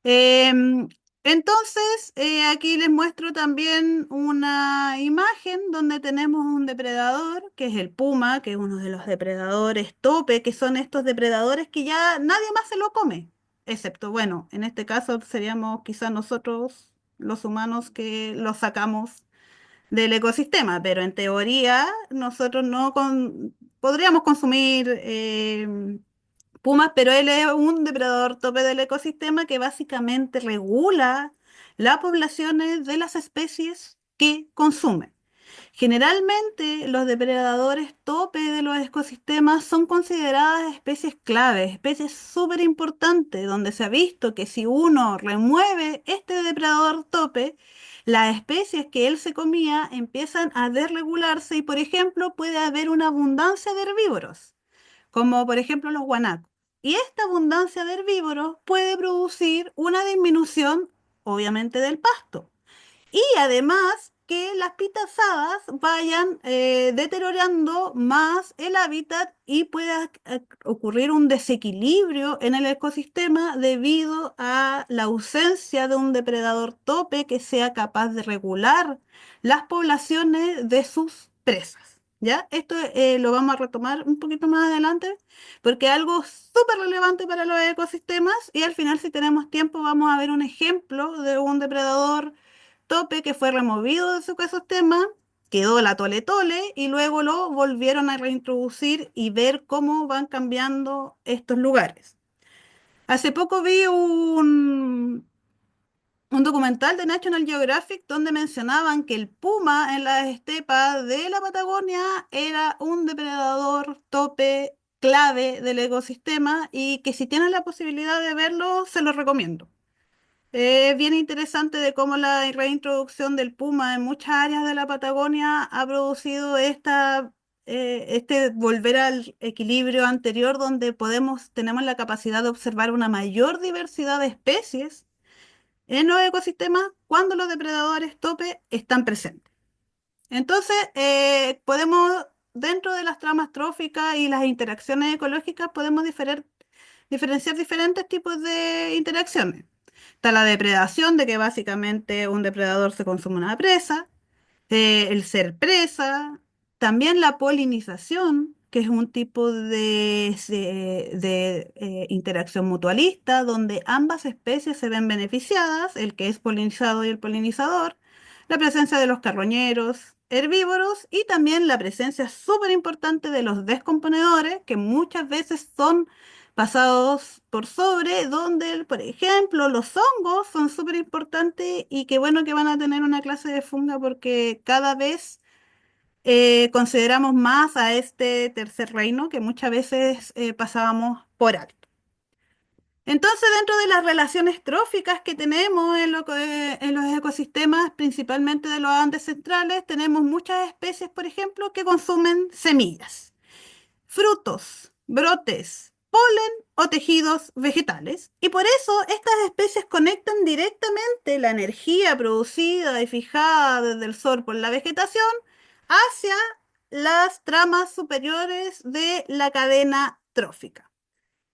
Em, entonces, aquí les muestro también una imagen donde tenemos un depredador, que es el puma, que es uno de los depredadores tope, que son estos depredadores que ya nadie más se lo come, excepto, bueno, en este caso seríamos quizás nosotros, los humanos, que los sacamos del ecosistema, pero en teoría nosotros no podríamos consumir pumas, pero él es un depredador tope del ecosistema que básicamente regula las poblaciones de las especies que consume. Generalmente los depredadores tope de los ecosistemas son consideradas especies claves, especies súper importantes, donde se ha visto que si uno remueve este depredador tope, las especies que él se comía empiezan a desregularse y, por ejemplo, puede haber una abundancia de herbívoros, como por ejemplo los guanacos. Y esta abundancia de herbívoros puede producir una disminución, obviamente, del pasto. Y además que las pitazadas vayan deteriorando más el hábitat y pueda ocurrir un desequilibrio en el ecosistema debido a la ausencia de un depredador tope que sea capaz de regular las poblaciones de sus presas. ¿Ya? Esto lo vamos a retomar un poquito más adelante porque es algo súper relevante para los ecosistemas y al final, si tenemos tiempo, vamos a ver un ejemplo de un depredador tope que fue removido de su ecosistema, quedó la tole tole y luego lo volvieron a reintroducir y ver cómo van cambiando estos lugares. Hace poco vi un documental de National Geographic donde mencionaban que el puma en las estepas de la Patagonia era un depredador tope clave del ecosistema y que si tienen la posibilidad de verlo, se los recomiendo. Bien interesante de cómo la reintroducción del puma en muchas áreas de la Patagonia ha producido este volver al equilibrio anterior donde tenemos la capacidad de observar una mayor diversidad de especies en los ecosistemas cuando los depredadores tope están presentes. Entonces, dentro de las tramas tróficas y las interacciones ecológicas, podemos diferenciar diferentes tipos de interacciones. Está la depredación, de que básicamente un depredador se consume una presa, el ser presa, también la polinización, que es un tipo de interacción mutualista, donde ambas especies se ven beneficiadas, el que es polinizado y el polinizador, la presencia de los carroñeros herbívoros y también la presencia súper importante de los descomponedores, que muchas veces son pasados por sobre, donde, por ejemplo, los hongos son súper importantes y qué bueno que van a tener una clase de funga porque cada vez consideramos más a este tercer reino que muchas veces pasábamos por alto. Entonces, dentro de las relaciones tróficas que tenemos en los ecosistemas, principalmente de los Andes centrales, tenemos muchas especies, por ejemplo, que consumen semillas, frutos, brotes, polen o tejidos vegetales. Y por eso estas especies conectan directamente la energía producida y fijada desde el sol por la vegetación hacia las tramas superiores de la cadena trófica.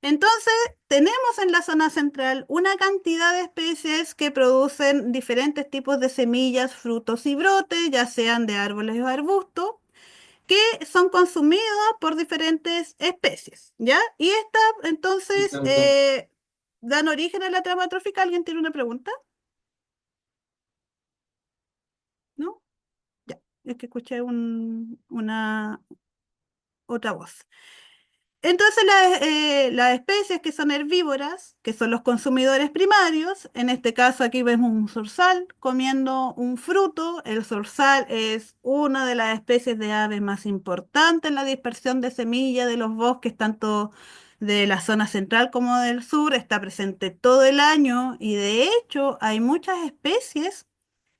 Entonces, tenemos en la zona central una cantidad de especies que producen diferentes tipos de semillas, frutos y brotes, ya sean de árboles o arbustos que son consumidas por diferentes especies, ¿ya? Y estas, entonces, dan origen a la trama trófica. ¿Alguien tiene una pregunta? ¿No? Ya, es que escuché una otra voz. Entonces, las especies que son herbívoras, que son los consumidores primarios, en este caso aquí vemos un zorzal comiendo un fruto. El zorzal es una de las especies de aves más importantes en la dispersión de semillas de los bosques, tanto de la zona central como del sur. Está presente todo el año y de hecho hay muchas especies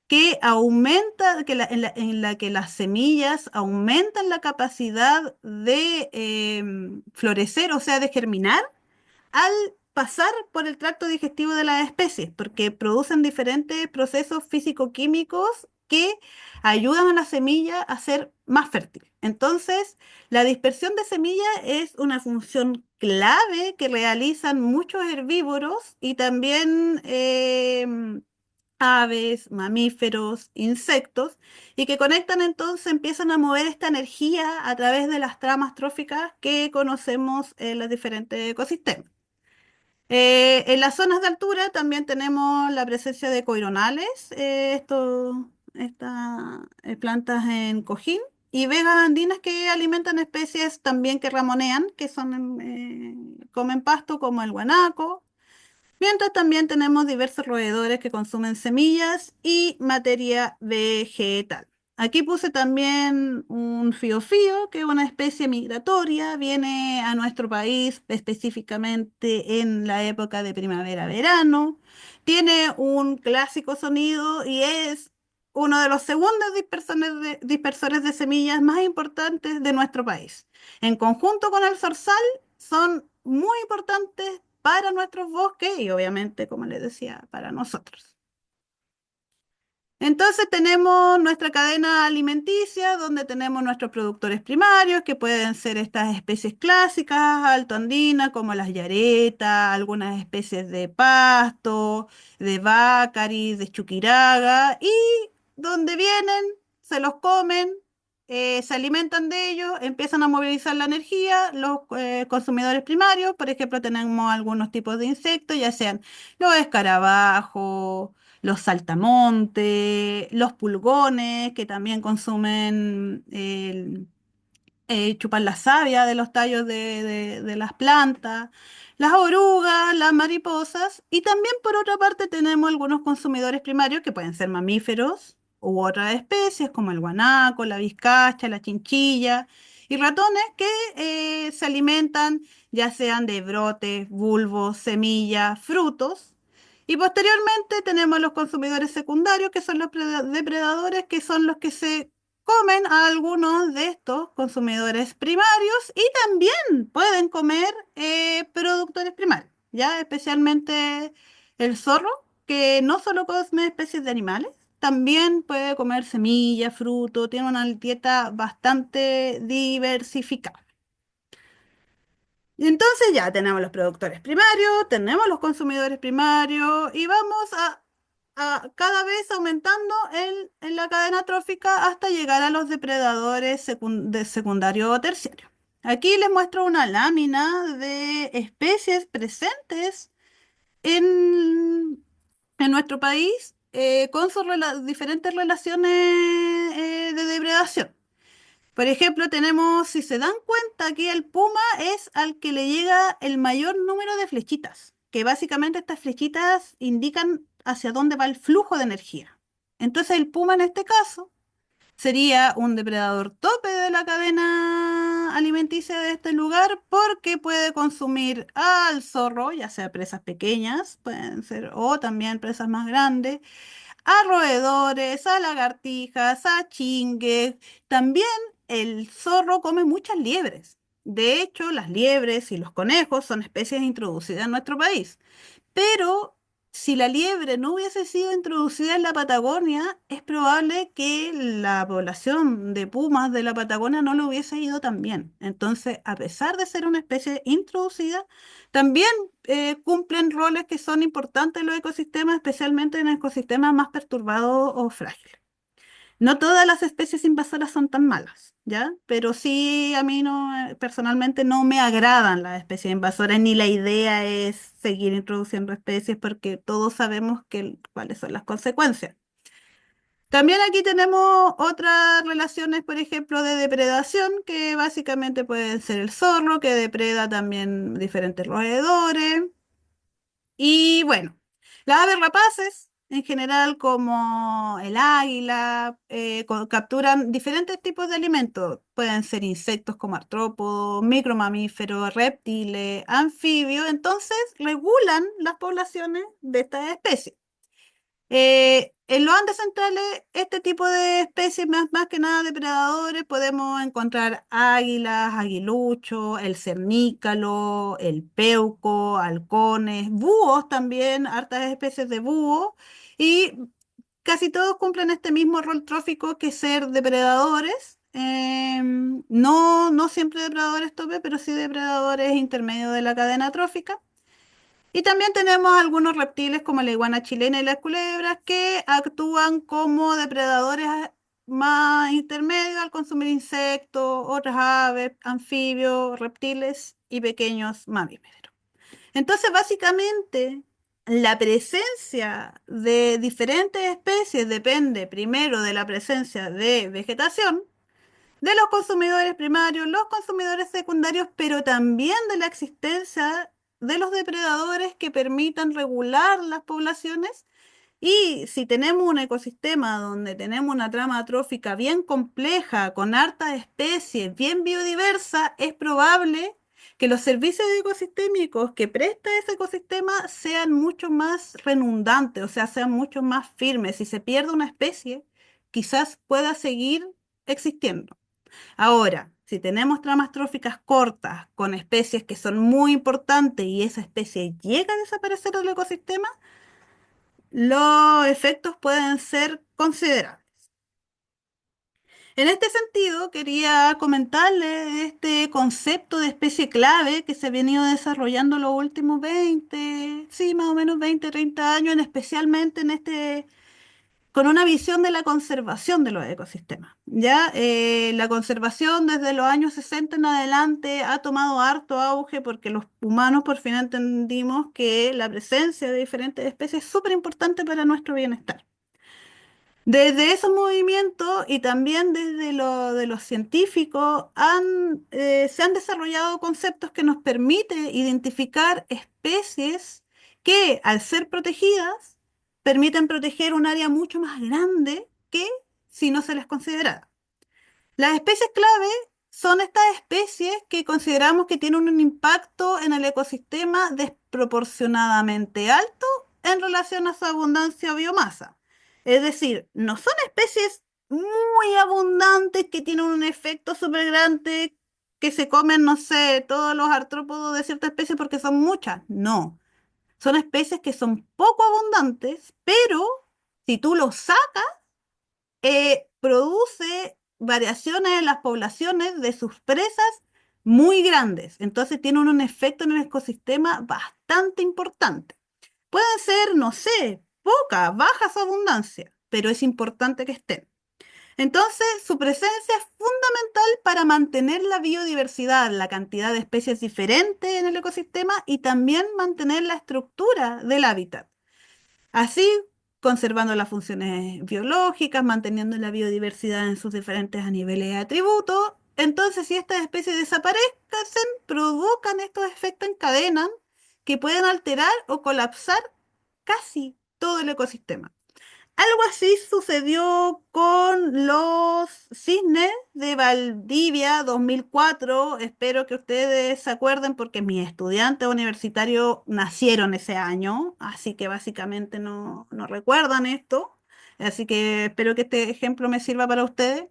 que aumenta, en la que las semillas aumentan la capacidad de florecer, o sea, de germinar, al pasar por el tracto digestivo de las especies, porque producen diferentes procesos físico-químicos que ayudan a la semilla a ser más fértil. Entonces, la dispersión de semillas es una función clave que realizan muchos herbívoros y también aves, mamíferos, insectos, y que conectan entonces, empiezan a mover esta energía a través de las tramas tróficas que conocemos en los diferentes ecosistemas. En las zonas de altura también tenemos la presencia de coironales, estas plantas en cojín, y vegas andinas que alimentan especies también que ramonean, que comen pasto como el guanaco. Mientras también tenemos diversos roedores que consumen semillas y materia vegetal. Aquí puse también un fiofío, que es una especie migratoria, viene a nuestro país específicamente en la época de primavera-verano. Tiene un clásico sonido y es uno de los segundos dispersores de semillas más importantes de nuestro país. En conjunto con el zorzal, son muy importantes para nuestros bosques y obviamente, como les decía, para nosotros. Entonces tenemos nuestra cadena alimenticia, donde tenemos nuestros productores primarios, que pueden ser estas especies clásicas, altoandinas, como las yaretas, algunas especies de pasto, de bácaris, de chuquiraga, y donde vienen, se los comen, se alimentan de ellos, empiezan a movilizar la energía, los consumidores primarios, por ejemplo, tenemos algunos tipos de insectos, ya sean los escarabajos, los saltamontes, los pulgones, que también consumen, chupan la savia de los tallos de las plantas, las orugas, las mariposas, y también por otra parte tenemos algunos consumidores primarios que pueden ser mamíferos u otras especies como el guanaco, la vizcacha, la chinchilla, y ratones que se alimentan ya sean de brotes, bulbos, semillas, frutos. Y posteriormente tenemos los consumidores secundarios, que son los depredadores, que son los que se comen a algunos de estos consumidores primarios y también pueden comer productores primarios, ¿ya? Especialmente el zorro, que no solo come especies de animales, también puede comer semillas, frutos, tiene una dieta bastante diversificada. Y entonces ya tenemos los productores primarios, tenemos los consumidores primarios y vamos a cada vez aumentando en la cadena trófica hasta llegar a los depredadores de secundario o terciario. Aquí les muestro una lámina de especies presentes en, en nuestro país con sus diferentes relaciones de depredación. Por ejemplo, tenemos, si se dan cuenta, aquí el puma es al que le llega el mayor número de flechitas, que básicamente estas flechitas indican hacia dónde va el flujo de energía. Entonces el puma en este caso sería un depredador tope de la cadena alimenticia de este lugar porque puede consumir al zorro, ya sea presas pequeñas, pueden ser, o también presas más grandes, a roedores, a lagartijas, a chingues. También el zorro come muchas liebres. De hecho, las liebres y los conejos son especies introducidas en nuestro país. Pero si la liebre no hubiese sido introducida en la Patagonia, es probable que la población de pumas de la Patagonia no le hubiese ido tan bien. Entonces, a pesar de ser una especie introducida, también cumplen roles que son importantes en los ecosistemas, especialmente en ecosistemas más perturbados o frágiles. No todas las especies invasoras son tan malas, ¿ya? Pero sí, a mí no, personalmente no me agradan las especies invasoras, ni la idea es seguir introduciendo especies porque todos sabemos cuáles son las consecuencias. También aquí tenemos otras relaciones, por ejemplo, de depredación, que básicamente pueden ser el zorro, que depreda también diferentes roedores. Y bueno, las aves rapaces, en general, como el águila, capturan diferentes tipos de alimentos. Pueden ser insectos como artrópodos, micromamíferos, reptiles, anfibios. Entonces, regulan las poblaciones de estas especies. En los Andes centrales, este tipo de especies, más que nada depredadores, podemos encontrar águilas, aguiluchos, el cernícalo, el peuco, halcones, búhos también, hartas especies de búhos, y casi todos cumplen este mismo rol trófico que ser depredadores. No siempre depredadores tope, pero sí depredadores intermedios de la cadena trófica. Y también tenemos algunos reptiles como la iguana chilena y las culebras que actúan como depredadores más intermedios al consumir insectos, otras aves, anfibios, reptiles y pequeños mamíferos. Entonces, básicamente, la presencia de diferentes especies depende primero de la presencia de vegetación, de los consumidores primarios, los consumidores secundarios, pero también de la existencia de los depredadores que permitan regular las poblaciones. Y si tenemos un ecosistema donde tenemos una trama trófica bien compleja, con hartas especies, bien biodiversa, es probable que los servicios ecosistémicos que presta ese ecosistema sean mucho más redundantes, o sea, sean mucho más firmes. Si se pierde una especie, quizás pueda seguir existiendo. Ahora, si tenemos tramas tróficas cortas con especies que son muy importantes y esa especie llega a desaparecer del ecosistema, los efectos pueden ser considerables. En este sentido, quería comentarles este concepto de especie clave que se ha venido desarrollando los últimos 20, sí, más o menos 20, 30 años, especialmente en con una visión de la conservación de los ecosistemas. ¿Ya? La conservación desde los años 60 en adelante ha tomado harto auge porque los humanos por fin entendimos que la presencia de diferentes especies es súper importante para nuestro bienestar. Desde esos movimientos y también desde lo de los científicos se han desarrollado conceptos que nos permiten identificar especies que al ser protegidas permiten proteger un área mucho más grande que si no se les considerara. Las especies clave son estas especies que consideramos que tienen un impacto en el ecosistema desproporcionadamente alto en relación a su abundancia o biomasa. Es decir, no son especies muy abundantes que tienen un efecto súper grande, que se comen, no sé, todos los artrópodos de cierta especie porque son muchas. No, son especies que son poco abundantes, pero si tú los sacas, produce variaciones en las poblaciones de sus presas muy grandes. Entonces tienen un efecto en el ecosistema bastante importante. Pueden ser, no sé, poca, baja su abundancia, pero es importante que estén. Entonces, su presencia es fundamental para mantener la biodiversidad, la cantidad de especies diferentes en el ecosistema y también mantener la estructura del hábitat. Así, conservando las funciones biológicas, manteniendo la biodiversidad en sus diferentes niveles de atributos. Entonces, si estas especies desaparecen, provocan estos efectos en cadena que pueden alterar o colapsar casi todo el ecosistema. Algo así sucedió con los cisnes de Valdivia 2004. Espero que ustedes se acuerden porque mis estudiantes universitarios nacieron ese año, así que básicamente no recuerdan esto. Así que espero que este ejemplo me sirva para ustedes.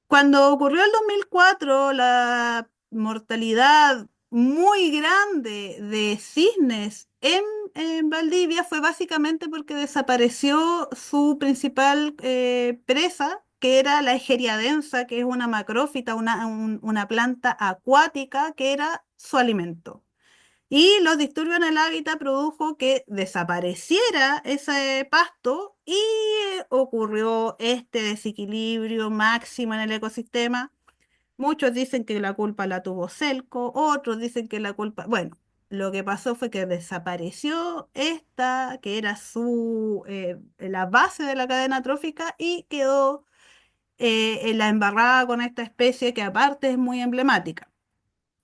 Cuando ocurrió el 2004, la mortalidad muy grande de cisnes en Valdivia fue básicamente porque desapareció su principal presa, que era la Egeria densa, que es una macrófita, una planta acuática que era su alimento. Y los disturbios en el hábitat produjo que desapareciera ese pasto y ocurrió este desequilibrio máximo en el ecosistema. Muchos dicen que la culpa la tuvo Celco, otros dicen que la culpa... Bueno, lo que pasó fue que desapareció esta, que era la base de la cadena trófica y quedó en la embarrada con esta especie que aparte es muy emblemática.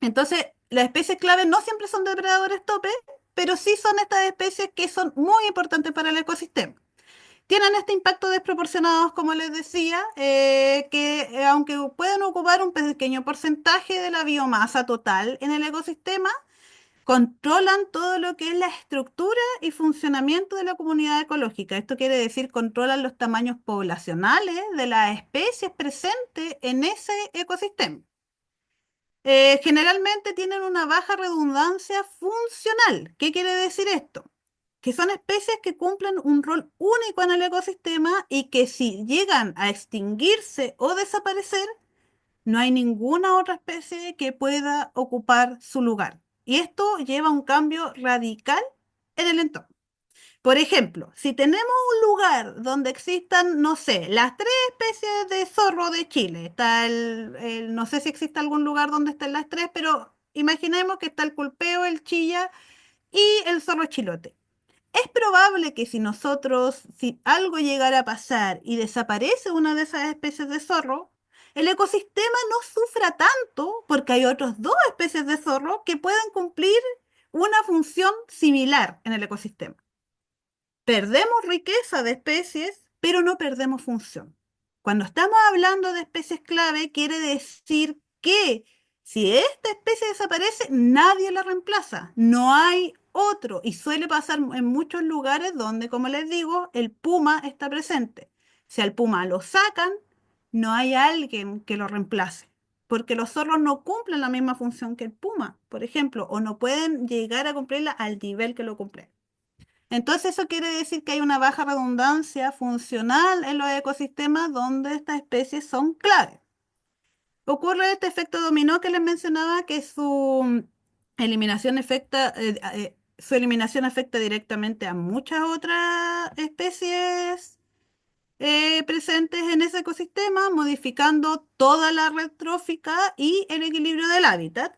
Entonces, las especies clave no siempre son depredadores tope, pero sí son estas especies que son muy importantes para el ecosistema. Tienen este impacto desproporcionado, como les decía, que aunque pueden ocupar un pequeño porcentaje de la biomasa total en el ecosistema, controlan todo lo que es la estructura y funcionamiento de la comunidad ecológica. Esto quiere decir, controlan los tamaños poblacionales de las especies presentes en ese ecosistema. Generalmente tienen una baja redundancia funcional. ¿Qué quiere decir esto? Que son especies que cumplen un rol único en el ecosistema y que si llegan a extinguirse o desaparecer, no hay ninguna otra especie que pueda ocupar su lugar. Y esto lleva a un cambio radical en el entorno. Por ejemplo, si tenemos un lugar donde existan, no sé, las tres especies de zorro de Chile, está no sé si existe algún lugar donde estén las tres, pero imaginemos que está el culpeo, el chilla y el zorro chilote. Es probable que si algo llegara a pasar y desaparece una de esas especies de zorro, el ecosistema no sufra tanto porque hay otras dos especies de zorro que pueden cumplir una función similar en el ecosistema. Perdemos riqueza de especies, pero no perdemos función. Cuando estamos hablando de especies clave, quiere decir que si esta especie desaparece, nadie la reemplaza. No hay otro. Y suele pasar en muchos lugares donde, como les digo, el puma está presente. Si al puma lo sacan, no hay alguien que lo reemplace. Porque los zorros no cumplen la misma función que el puma, por ejemplo, o no pueden llegar a cumplirla al nivel que lo cumplen. Entonces eso quiere decir que hay una baja redundancia funcional en los ecosistemas donde estas especies son clave. Ocurre este efecto dominó que les mencionaba, que su eliminación afecta directamente a muchas otras especies presentes en ese ecosistema, modificando toda la red trófica y el equilibrio del hábitat.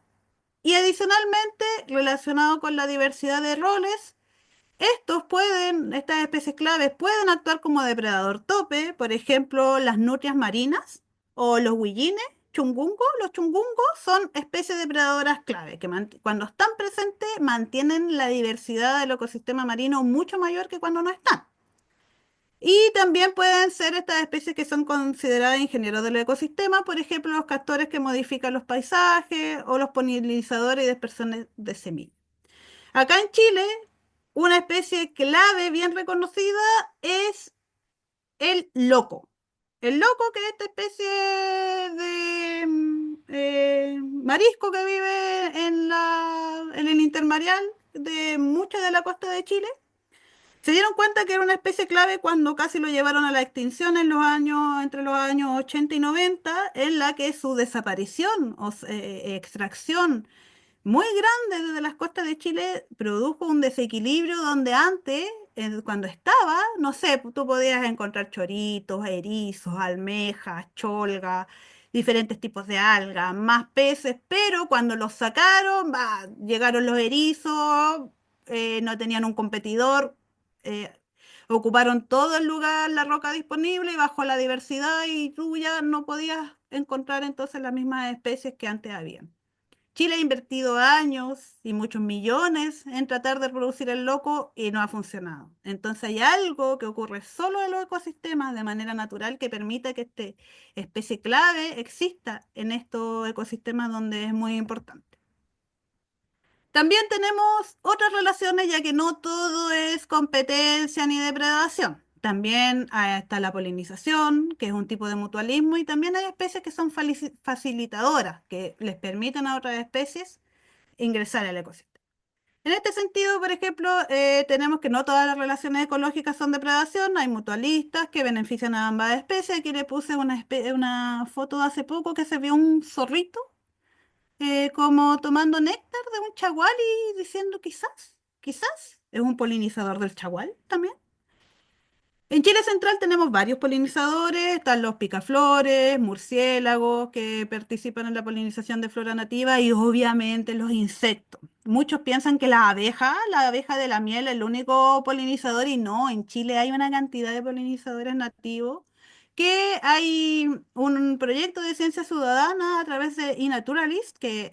Y adicionalmente, relacionado con la diversidad de roles, estas especies claves pueden actuar como depredador tope, por ejemplo, las nutrias marinas o los huillines, chungungos. Los chungungos son especies depredadoras clave que cuando están presentes mantienen la diversidad del ecosistema marino mucho mayor que cuando no están. Y también pueden ser estas especies que son consideradas ingenieros del ecosistema, por ejemplo, los castores que modifican los paisajes o los polinizadores y dispersores de semillas. Acá en Chile una especie clave bien reconocida es el loco. El loco, que es esta especie de marisco que vive en el intermareal de mucha de la costa de Chile. Se dieron cuenta que era una especie clave cuando casi lo llevaron a la extinción en los años, entre los años 80 y 90, en la que su desaparición o extracción muy grande desde las costas de Chile produjo un desequilibrio donde antes, cuando estaba, no sé, tú podías encontrar choritos, erizos, almejas, cholga, diferentes tipos de algas, más peces, pero cuando los sacaron, llegaron los erizos, no tenían un competidor, eh, ocuparon todo el lugar, la roca disponible y bajó la diversidad y tú ya no podías encontrar entonces las mismas especies que antes habían. Chile ha invertido años y muchos millones en tratar de reproducir el loco y no ha funcionado. Entonces hay algo que ocurre solo en los ecosistemas de manera natural que permite que esta especie clave exista en estos ecosistemas donde es muy importante. También tenemos otras relaciones, ya que no todo es competencia ni depredación. También está la polinización, que es un tipo de mutualismo, y también hay especies que son facilitadoras, que les permiten a otras especies ingresar al ecosistema. En este sentido, por ejemplo, tenemos que no todas las relaciones ecológicas son depredación, hay mutualistas que benefician a ambas especies. Aquí le puse una foto de hace poco que se vio un zorrito como tomando néctar de un chagual y diciendo quizás es un polinizador del chagual también. En Chile Central tenemos varios polinizadores, están los picaflores, murciélagos que participan en la polinización de flora nativa y obviamente los insectos. Muchos piensan que la abeja de la miel es el único polinizador y no, en Chile hay una cantidad de polinizadores nativos que hay un proyecto de ciencia ciudadana a través de eNaturalist, que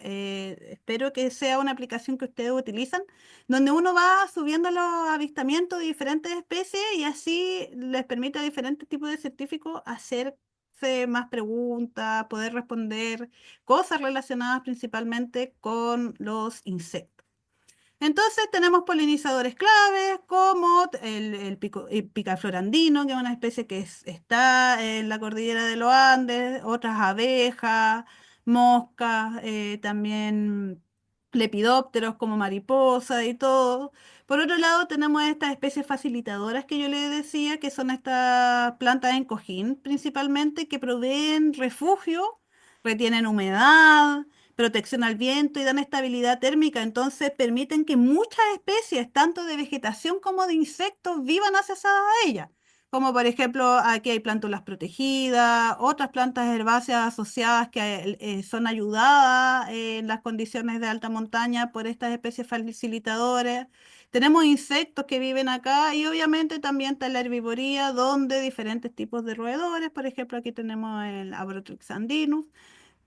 espero que sea una aplicación que ustedes utilizan, donde uno va subiendo los avistamientos de diferentes especies y así les permite a diferentes tipos de científicos hacerse más preguntas, poder responder cosas relacionadas principalmente con los insectos. Entonces tenemos polinizadores claves como el picaflor andino, que es una especie que está en la cordillera de los Andes, otras abejas, moscas, también lepidópteros como mariposa y todo. Por otro lado, tenemos estas especies facilitadoras que yo les decía, que son estas plantas en cojín principalmente, que proveen refugio, retienen humedad, protección al viento y dan estabilidad térmica. Entonces permiten que muchas especies, tanto de vegetación como de insectos, vivan asociadas a ellas. Como por ejemplo, aquí hay plántulas protegidas, otras plantas herbáceas asociadas que son ayudadas en las condiciones de alta montaña por estas especies facilitadoras. Tenemos insectos que viven acá y obviamente también está la herbivoría, donde diferentes tipos de roedores, por ejemplo, aquí tenemos el Abrotrix andinus,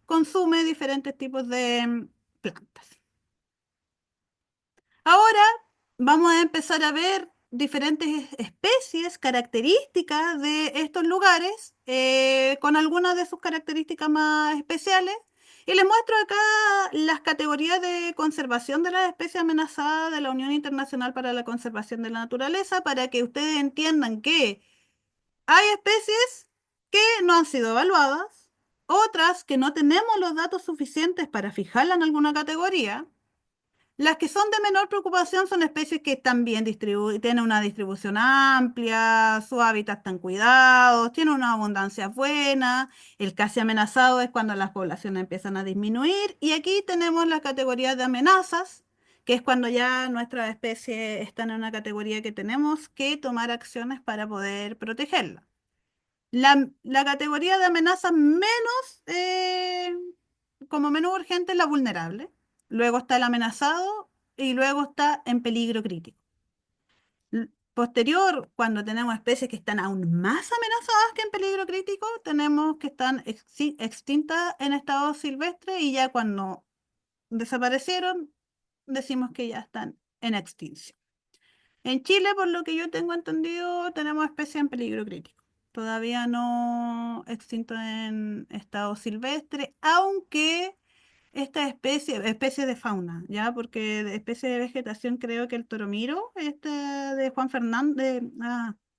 consume diferentes tipos de plantas. Ahora vamos a empezar a ver diferentes especies, características de estos lugares, con algunas de sus características más especiales. Y les muestro acá las categorías de conservación de las especies amenazadas de la Unión Internacional para la Conservación de la Naturaleza, para que ustedes entiendan que hay especies que no han sido evaluadas, otras que no tenemos los datos suficientes para fijarla en alguna categoría. Las que son de menor preocupación son especies que están bien distribuidas, tienen una distribución amplia, sus hábitats están cuidados, tienen una abundancia buena. El casi amenazado es cuando las poblaciones empiezan a disminuir. Y aquí tenemos la categoría de amenazas, que es cuando ya nuestras especies están en una categoría que tenemos que tomar acciones para poder protegerla. La categoría de amenaza menos, como menos urgente es la vulnerable. Luego está el amenazado y luego está en peligro crítico. Posterior, cuando tenemos especies que están aún más amenazadas que en peligro crítico, tenemos que están extintas en estado silvestre y ya cuando desaparecieron, decimos que ya están en extinción. En Chile, por lo que yo tengo entendido, tenemos especies en peligro crítico. Todavía no extinto en estado silvestre, aunque esta especie de fauna, ¿ya? Porque de especie de vegetación creo que el toromiro, este de Juan Fernández,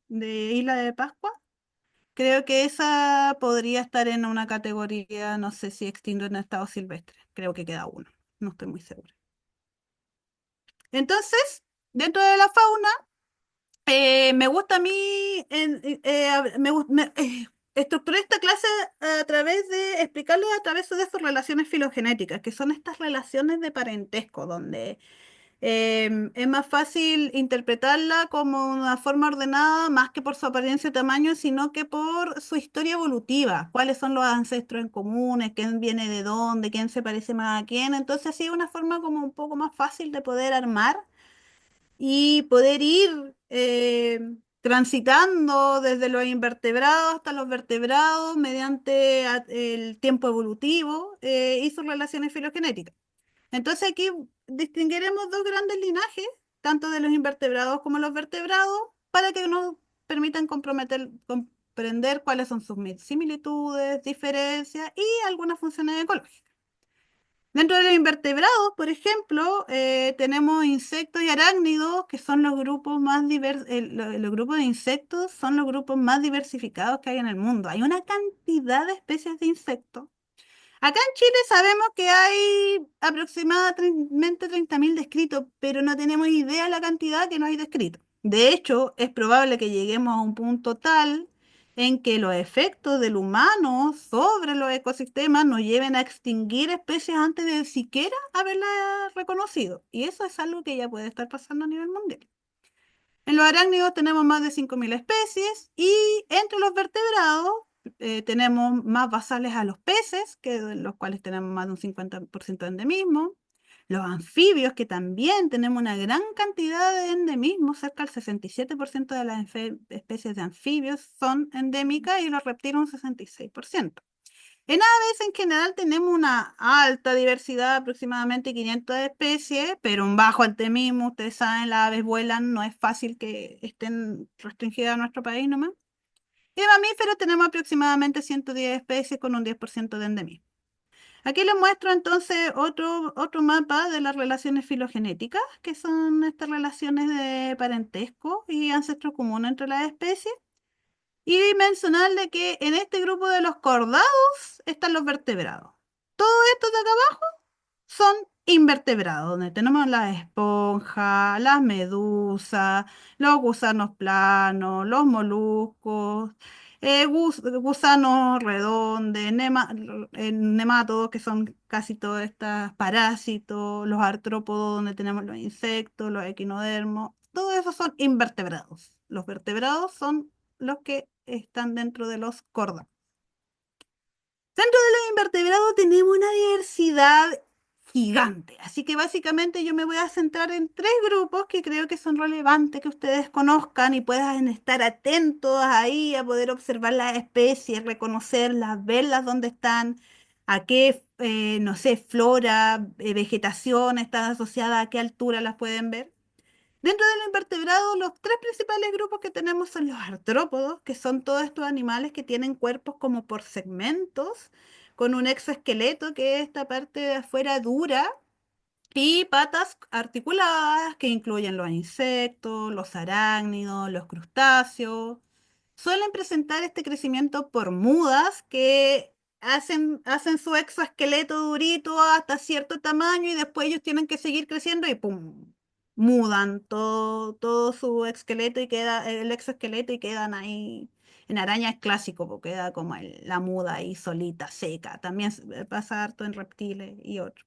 de Isla de Pascua, creo que esa podría estar en una categoría, no sé si extinto en estado silvestre, creo que queda uno, no estoy muy segura. Entonces, dentro de la fauna, me gusta a mí, estructuré esta clase a través de explicarles a través de sus relaciones filogenéticas, que son estas relaciones de parentesco, donde es más fácil interpretarla como una forma ordenada, más que por su apariencia y tamaño, sino que por su historia evolutiva, cuáles son los ancestros en comunes, quién viene de dónde, quién se parece más a quién. Entonces, así es una forma como un poco más fácil de poder armar y poder ir transitando desde los invertebrados hasta los vertebrados mediante el tiempo evolutivo y sus relaciones filogenéticas. Entonces aquí distinguiremos dos grandes linajes, tanto de los invertebrados como los vertebrados, para que nos permitan comprender cuáles son sus similitudes, diferencias y algunas funciones ecológicas. Dentro de los invertebrados, por ejemplo, tenemos insectos y arácnidos, que son los grupos más los grupos de insectos son los grupos más diversificados que hay en el mundo. Hay una cantidad de especies de insectos. Acá en Chile sabemos que hay aproximadamente 30.000 descritos, pero no tenemos idea de la cantidad que no hay descritos. De hecho, es probable que lleguemos a un punto tal en que los efectos del humano sobre los ecosistemas nos lleven a extinguir especies antes de siquiera haberlas reconocido. Y eso es algo que ya puede estar pasando a nivel mundial. En los arácnidos tenemos más de 5.000 especies y entre los vertebrados tenemos más basales a los peces, que de los cuales tenemos más de un 50% de endemismo. Los anfibios, que también tenemos una gran cantidad de endemismos, cerca del 67% de las especies de anfibios son endémicas y los reptiles un 66%. En aves en general tenemos una alta diversidad, aproximadamente 500 especies, pero un bajo endemismo. Ustedes saben, las aves vuelan, no es fácil que estén restringidas a nuestro país nomás. Y mamíferos tenemos aproximadamente 110 especies con un 10% de endemismo. Aquí les muestro entonces otro mapa de las relaciones filogenéticas, que son estas relaciones de parentesco y ancestro común entre las especies. Y mencionarle que en este grupo de los cordados están los vertebrados. Todos estos de acá abajo son invertebrados, donde tenemos las esponjas, las medusas, los gusanos planos, los moluscos, gusanos redondos, nemátodos, que son casi todos estos parásitos, los artrópodos, donde tenemos los insectos, los equinodermos, todos esos son invertebrados. Los vertebrados son los que están dentro de los cordados. Dentro de los invertebrados tenemos una diversidad gigante, así que básicamente yo me voy a centrar en tres grupos que creo que son relevantes que ustedes conozcan y puedan estar atentos ahí a poder observar las especies, reconocerlas, verlas dónde están, a qué, no sé, flora, vegetación están asociadas, a qué altura las pueden ver. Dentro de los invertebrados, los tres principales grupos que tenemos son los artrópodos, que son todos estos animales que tienen cuerpos como por segmentos, con un exoesqueleto, que es esta parte de afuera dura, y patas articuladas, que incluyen los insectos, los arácnidos, los crustáceos. Suelen presentar este crecimiento por mudas que hacen su exoesqueleto durito hasta cierto tamaño y después ellos tienen que seguir creciendo y ¡pum! Mudan todo su esqueleto y queda el exoesqueleto y quedan ahí. En araña es clásico porque queda como la muda ahí solita, seca. También pasa harto en reptiles y otros.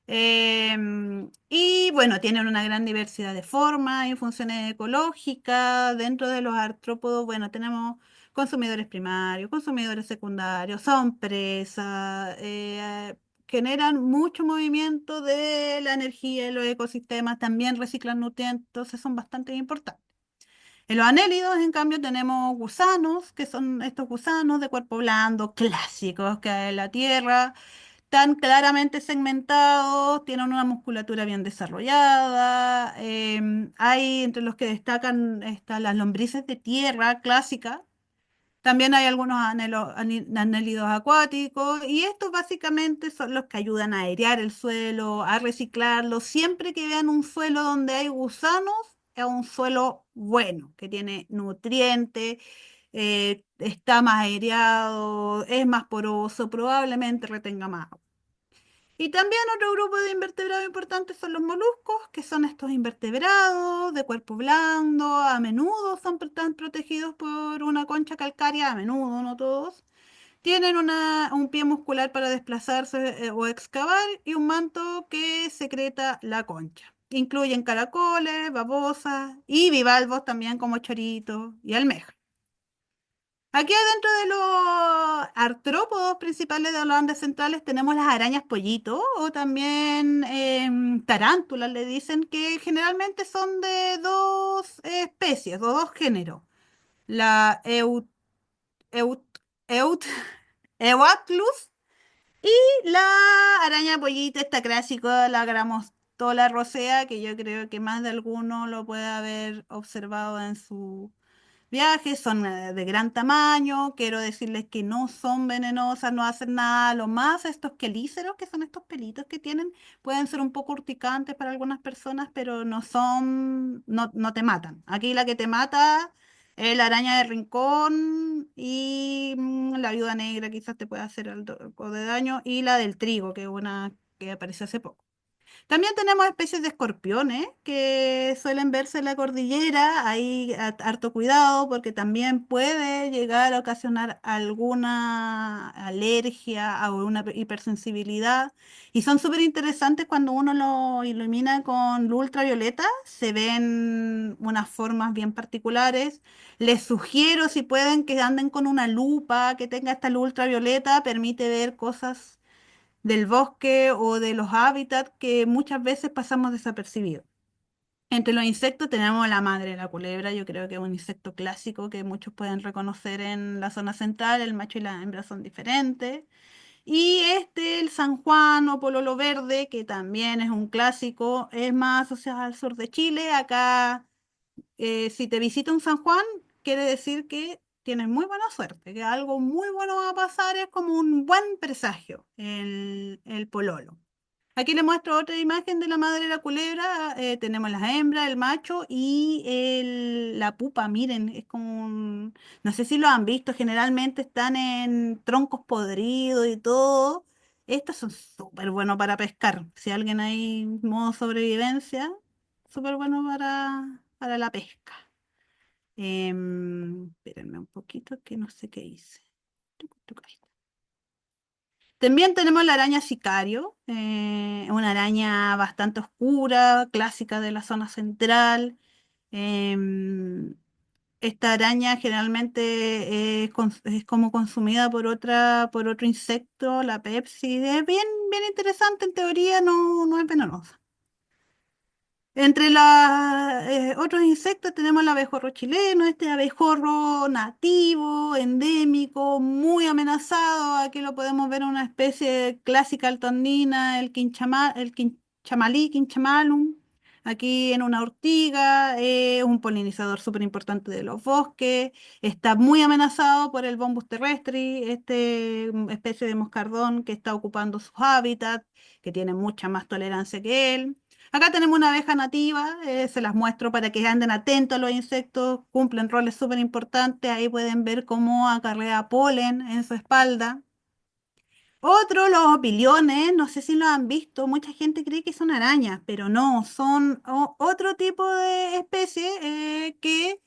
Y bueno, tienen una gran diversidad de formas y funciones ecológicas. Dentro de los artrópodos, bueno, tenemos consumidores primarios, consumidores secundarios, son presas, generan mucho movimiento de la energía en los ecosistemas, también reciclan nutrientes, entonces son bastante importantes. En los anélidos, en cambio, tenemos gusanos, que son estos gusanos de cuerpo blando, clásicos que hay en la Tierra, están claramente segmentados, tienen una musculatura bien desarrollada. Hay entre los que destcan están las lombrices de tierra clásicas, También hay algunos anélidos acuáticos y estos básicamente son los que ayudan a airear el suelo, a reciclarlo. Siempre que vean un suelo donde hay gusanos, es un suelo bueno, que tiene nutrientes, está más aireado, es más poroso, probablemente retenga más agua. Y también otro grupo de invertebrados importantes son los moluscos, que son estos invertebrados de cuerpo blando, a menudo están protegidos por una concha calcárea, a menudo, no todos. Tienen un pie muscular para desplazarse o excavar y un manto que secreta la concha. Incluyen caracoles, babosas y bivalvos también como choritos y almejas. Aquí adentro de los artrópodos principales de los Andes centrales tenemos las arañas pollito o también tarántulas, le dicen, que generalmente son de dos especies o dos géneros. La Eut- Eut- Euatlus y la araña pollito, esta clásica, la Gramostola rosea, que yo creo que más de alguno lo puede haber observado en su viajes, son de gran tamaño, quiero decirles que no son venenosas, no hacen nada, lo más estos quelíceros, que son estos pelitos que tienen, pueden ser un poco urticantes para algunas personas, pero no te matan. Aquí la que te mata es la araña de rincón y la viuda negra quizás te puede hacer algo de daño, y la del trigo, que es una que apareció hace poco. También tenemos especies de escorpiones que suelen verse en la cordillera, hay harto cuidado porque también puede llegar a ocasionar alguna alergia o una hipersensibilidad, y son súper interesantes cuando uno lo ilumina con luz ultravioleta, se ven unas formas bien particulares. Les sugiero, si pueden, que anden con una lupa que tenga esta luz ultravioleta, permite ver cosas del bosque o de los hábitats que muchas veces pasamos desapercibidos. Entre los insectos tenemos la madre, la culebra, yo creo que es un insecto clásico que muchos pueden reconocer en la zona central, el macho y la hembra son diferentes. Y el San Juan o pololo verde, que también es un clásico, es más asociado al sur de Chile. Acá si te visita un San Juan, quiere decir que tienes muy buena suerte, que algo muy bueno va a pasar, es como un buen presagio el pololo. Aquí le muestro otra imagen de la madre de la culebra. Tenemos las hembras, el macho y la pupa. Miren, es como no sé si lo han visto, generalmente están en troncos podridos y todo. Estos son súper buenos para pescar. Si alguien hay modo sobrevivencia, súper bueno para la pesca. Espérenme un poquito que no sé qué hice. Ahí está. También tenemos la araña sicario, una araña bastante oscura, clásica de la zona central. Em, Esta araña generalmente es como consumida por otro insecto, la Pepsi. Es bien interesante, en teoría no es venenosa. Entre los otros insectos tenemos el abejorro chileno, este abejorro nativo, endémico, muy amenazado. Aquí lo podemos ver en una especie clásica altandina, el quinchamalí, quinchamalum. Aquí en una ortiga, un polinizador súper importante de los bosques. Está muy amenazado por el Bombus terrestri, especie de moscardón que está ocupando sus hábitats, que tiene mucha más tolerancia que él. Acá tenemos una abeja nativa, se las muestro para que anden atentos a los insectos, cumplen roles súper importantes, ahí pueden ver cómo acarrea polen en su espalda. Otro, los opiliones, no sé si lo han visto, mucha gente cree que son arañas, pero no, son otro tipo de especie que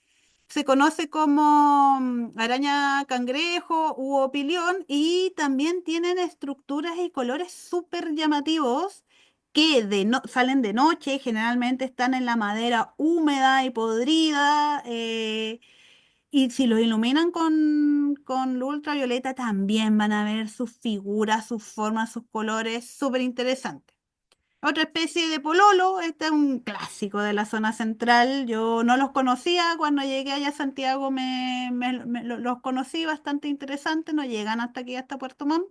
se conoce como araña cangrejo u opilión, y también tienen estructuras y colores súper llamativos que salen de noche, generalmente están en la madera húmeda y podrida. Y si los iluminan con luz ultravioleta, también van a ver sus figuras, sus formas, sus colores, súper interesantes. Otra especie de pololo, este es un clásico de la zona central. Yo no los conocía, cuando llegué allá a Santiago los conocí, bastante interesantes, no llegan hasta aquí, hasta Puerto Montt.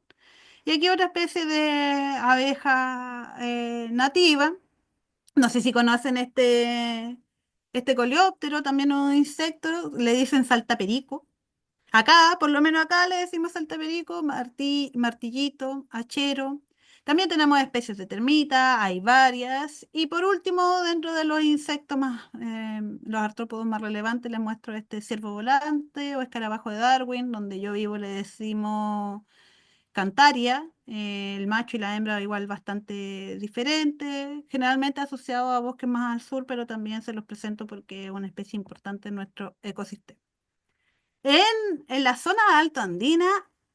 Y aquí otra especie de abeja nativa. No sé si conocen este coleóptero, también un insecto, le dicen saltaperico. Acá, por lo menos acá le decimos saltaperico, martillito, hachero. También tenemos especies de termita, hay varias. Y por último, dentro de los insectos más, los artrópodos más relevantes, les muestro este ciervo volante o escarabajo de Darwin, donde yo vivo le decimos cantaria. El macho y la hembra igual bastante diferentes, generalmente asociado a bosques más al sur, pero también se los presento porque es una especie importante en nuestro ecosistema. En la zona alto andina,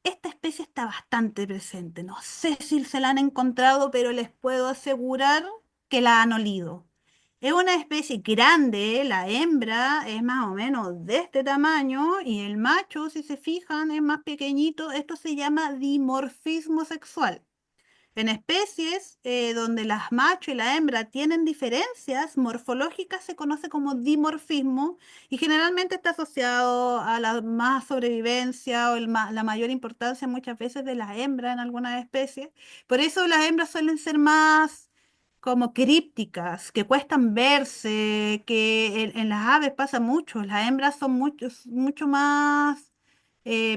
esta especie está bastante presente. No sé si se la han encontrado, pero les puedo asegurar que la han olido. Es una especie grande, la hembra es más o menos de este tamaño y el macho, si se fijan, es más pequeñito. Esto se llama dimorfismo sexual. En especies donde las macho y la hembra tienen diferencias morfológicas se conoce como dimorfismo y generalmente está asociado a la más sobrevivencia o la mayor importancia muchas veces de la hembra en algunas especies. Por eso las hembras suelen ser más como crípticas, que cuestan verse, que en las aves pasa mucho. Las hembras son mucho más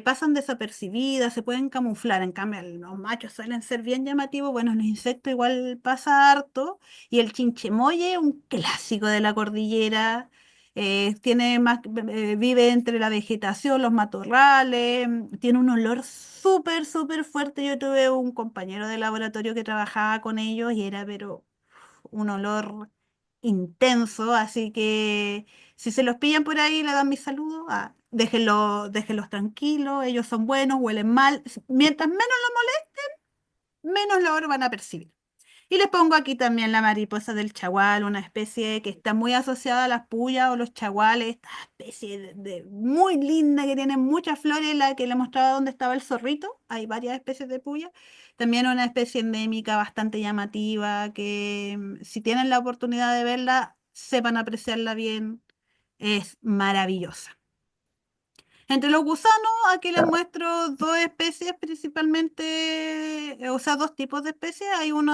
pasan desapercibidas, se pueden camuflar, en cambio los machos suelen ser bien llamativos, bueno, en los insectos igual pasa harto, y el chinchemoye, un clásico de la cordillera, vive entre la vegetación, los matorrales, tiene un olor súper, súper fuerte. Yo tuve un compañero de laboratorio que trabajaba con ellos y era, pero un olor intenso, así que si se los pillan por ahí, le dan mi saludo, déjenlos tranquilos, ellos son buenos, huelen mal, mientras menos lo molesten, menos lo van a percibir. Y les pongo aquí también la mariposa del chagual, una especie que está muy asociada a las puyas o los chaguales, esta especie muy linda que tiene muchas flores, la que le mostraba dónde estaba el zorrito, hay varias especies de puya. También una especie endémica bastante llamativa que si tienen la oportunidad de verla, sepan apreciarla bien, es maravillosa. Entre los gusanos, aquí les muestro dos especies principalmente, o sea, dos tipos de especies. Hay un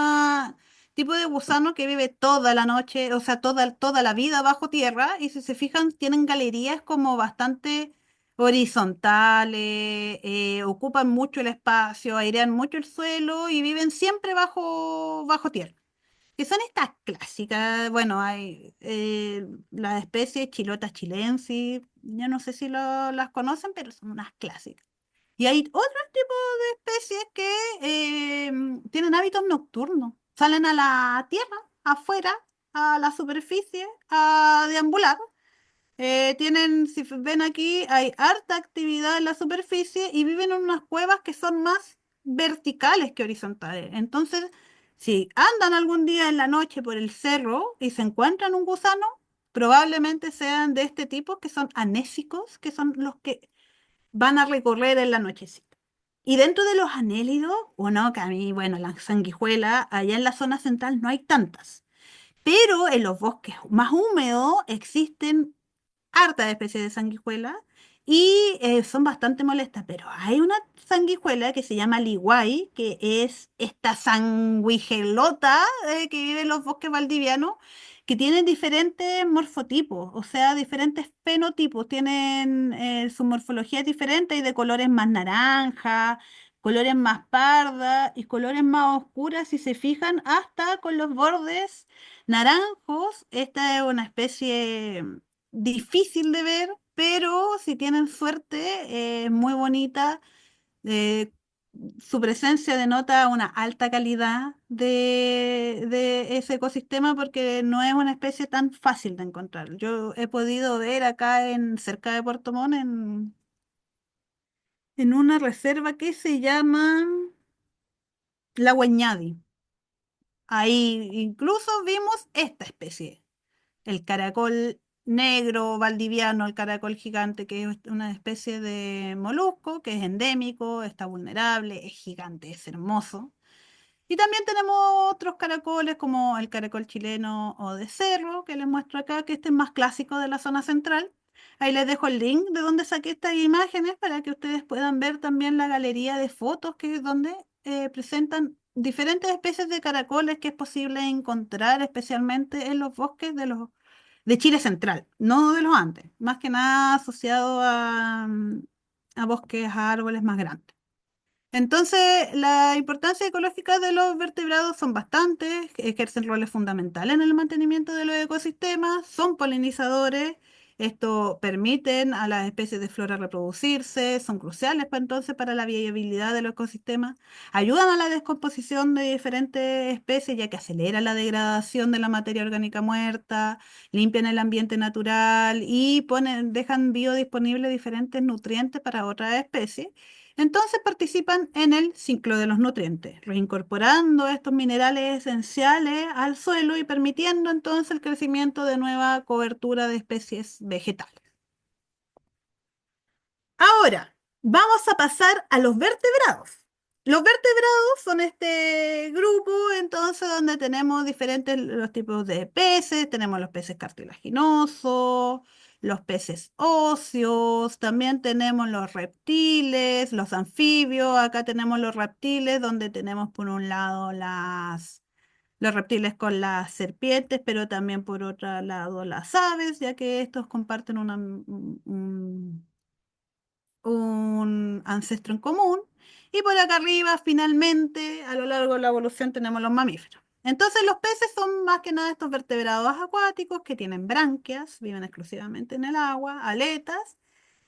tipo de gusano que vive toda la noche, o sea, toda la vida bajo tierra, y si se fijan, tienen galerías como bastante horizontales, ocupan mucho el espacio, airean mucho el suelo y viven siempre bajo tierra. Que son estas clásicas, bueno, hay las especies chilotas chilensis, yo no sé si las conocen, pero son unas clásicas. Y hay otros tipos de especies que tienen hábitos nocturnos, salen a la tierra, afuera, a la superficie, a deambular. Si ven aquí, hay harta actividad en la superficie y viven en unas cuevas que son más verticales que horizontales. Entonces, si andan algún día en la noche por el cerro y se encuentran un gusano, probablemente sean de este tipo que son anésicos, que son los que van a recorrer en la nochecita. Y dentro de los anélidos, uno que a mí, bueno, las sanguijuelas, allá en la zona central no hay tantas. Pero en los bosques más húmedos existen harta de especies de sanguijuela y son bastante molestas, pero hay una sanguijuela que se llama liguay, que es esta sanguijelota que vive en los bosques valdivianos, que tienen diferentes morfotipos, o sea, diferentes fenotipos, tienen su morfología diferente y de colores más naranja, colores más pardas y colores más oscuras, si se fijan, hasta con los bordes naranjos. Esta es una especie difícil de ver, pero si tienen suerte, es muy bonita. eh, Su presencia denota una alta calidad de ese ecosistema porque no es una especie tan fácil de encontrar. Yo he podido ver acá cerca de Puerto Montt en una reserva que se llama La Hueñadi. Ahí incluso vimos esta especie. El caracol negro valdiviano, el caracol gigante, que es una especie de molusco que es endémico, está vulnerable, es gigante, es hermoso. Y también tenemos otros caracoles como el caracol chileno o de cerro, que les muestro acá, que este es más clásico de la zona central. Ahí les dejo el link de donde saqué estas imágenes para que ustedes puedan ver también la galería de fotos que es donde presentan diferentes especies de caracoles que es posible encontrar especialmente en los bosques de Chile central, no de los Andes, más que nada asociado a a bosques, a árboles más grandes. Entonces, la importancia ecológica de los vertebrados son bastantes, ejercen roles fundamentales en el mantenimiento de los ecosistemas, son polinizadores, esto permiten a las especies de flora reproducirse, son cruciales entonces para la viabilidad de los ecosistemas, ayudan a la descomposición de diferentes especies ya que aceleran la degradación de la materia orgánica muerta, limpian el ambiente natural y dejan biodisponibles diferentes nutrientes para otras especies. Entonces participan en el ciclo de los nutrientes, reincorporando estos minerales esenciales al suelo y permitiendo entonces el crecimiento de nueva cobertura de especies vegetales. Ahora, vamos a pasar a los vertebrados. Los vertebrados son este grupo, entonces, donde tenemos diferentes los tipos de peces, tenemos los peces cartilaginosos, los peces óseos, también tenemos los reptiles, los anfibios, acá tenemos los reptiles, donde tenemos por un lado los reptiles con las serpientes, pero también por otro lado las aves, ya que estos comparten un ancestro en común. Y por acá arriba, finalmente, a lo largo de la evolución tenemos los mamíferos. Entonces los peces son más que nada estos vertebrados acuáticos que tienen branquias, viven exclusivamente en el agua, aletas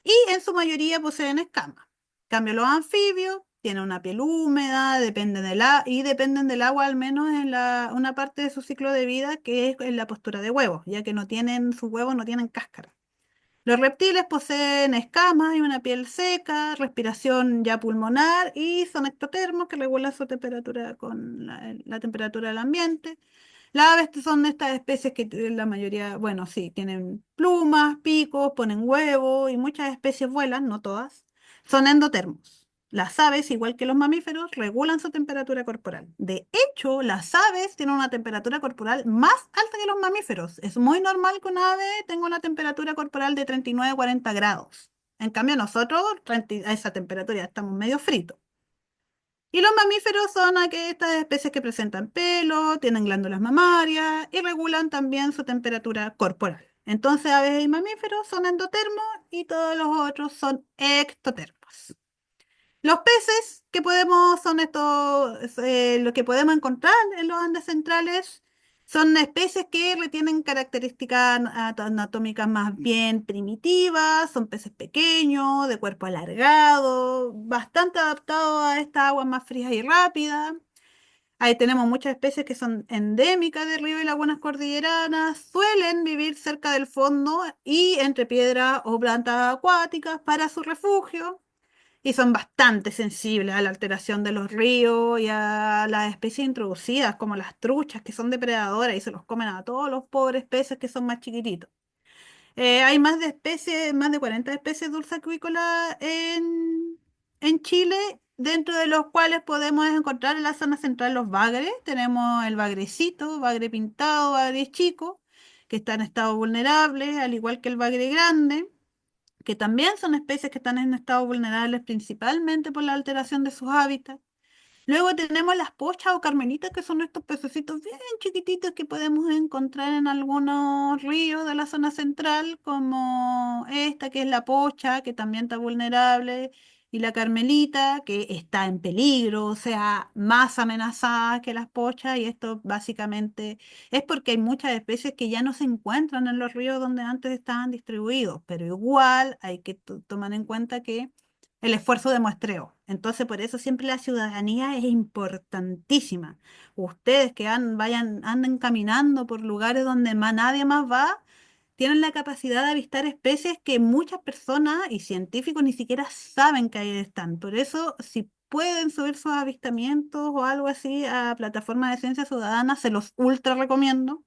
y en su mayoría poseen escamas. En cambio los anfibios tienen una piel húmeda, dependen del agua al menos en una parte de su ciclo de vida que es en la postura de huevos, ya que sus huevos no tienen cáscara. Los reptiles poseen escamas y una piel seca, respiración ya pulmonar y son ectotermos que regulan su temperatura con la temperatura del ambiente. Las aves son estas especies que la mayoría, bueno, sí, tienen plumas, picos, ponen huevos y muchas especies vuelan, no todas. Son endotermos. Las aves, igual que los mamíferos, regulan su temperatura corporal. De hecho, las aves tienen una temperatura corporal más alta que los mamíferos. Es muy normal que una ave tenga una temperatura corporal de 39-40 grados. En cambio, nosotros a esa temperatura ya estamos medio fritos. Y los mamíferos son estas especies que presentan pelo, tienen glándulas mamarias y regulan también su temperatura corporal. Entonces, aves y mamíferos son endotermos y todos los otros son ectotermos. Los peces que son estos, lo que podemos encontrar en los Andes centrales, son especies que retienen características anatómicas más bien primitivas, son peces pequeños, de cuerpo alargado, bastante adaptados a estas aguas más frías y rápidas. Ahí tenemos muchas especies que son endémicas de ríos y lagunas cordilleranas, suelen vivir cerca del fondo y entre piedras o plantas acuáticas para su refugio y son bastante sensibles a la alteración de los ríos y a las especies introducidas, como las truchas, que son depredadoras y se los comen a todos los pobres peces que son más chiquititos. Hay más de 40 especies dulceacuícolas en Chile, dentro de los cuales podemos encontrar en la zona central los bagres. Tenemos el bagrecito, bagre pintado, bagre chico, que está en estado vulnerable, al igual que el bagre grande, que también son especies que están en estado vulnerables principalmente por la alteración de sus hábitats. Luego tenemos las pochas o carmelitas, que son estos pececitos bien chiquititos que podemos encontrar en algunos ríos de la zona central, como esta que es la pocha, que también está vulnerable, y la carmelita, que está en peligro, o sea, más amenazada que las pochas, y esto básicamente es porque hay muchas especies que ya no se encuentran en los ríos donde antes estaban distribuidos, pero igual hay que tomar en cuenta que el esfuerzo de muestreo. Entonces, por eso siempre la ciudadanía es importantísima. Ustedes que anden caminando por lugares donde nadie más va, tienen la capacidad de avistar especies que muchas personas y científicos ni siquiera saben que ahí están. Por eso, si pueden subir sus avistamientos o algo así a plataformas de ciencia ciudadana, se los ultra recomiendo.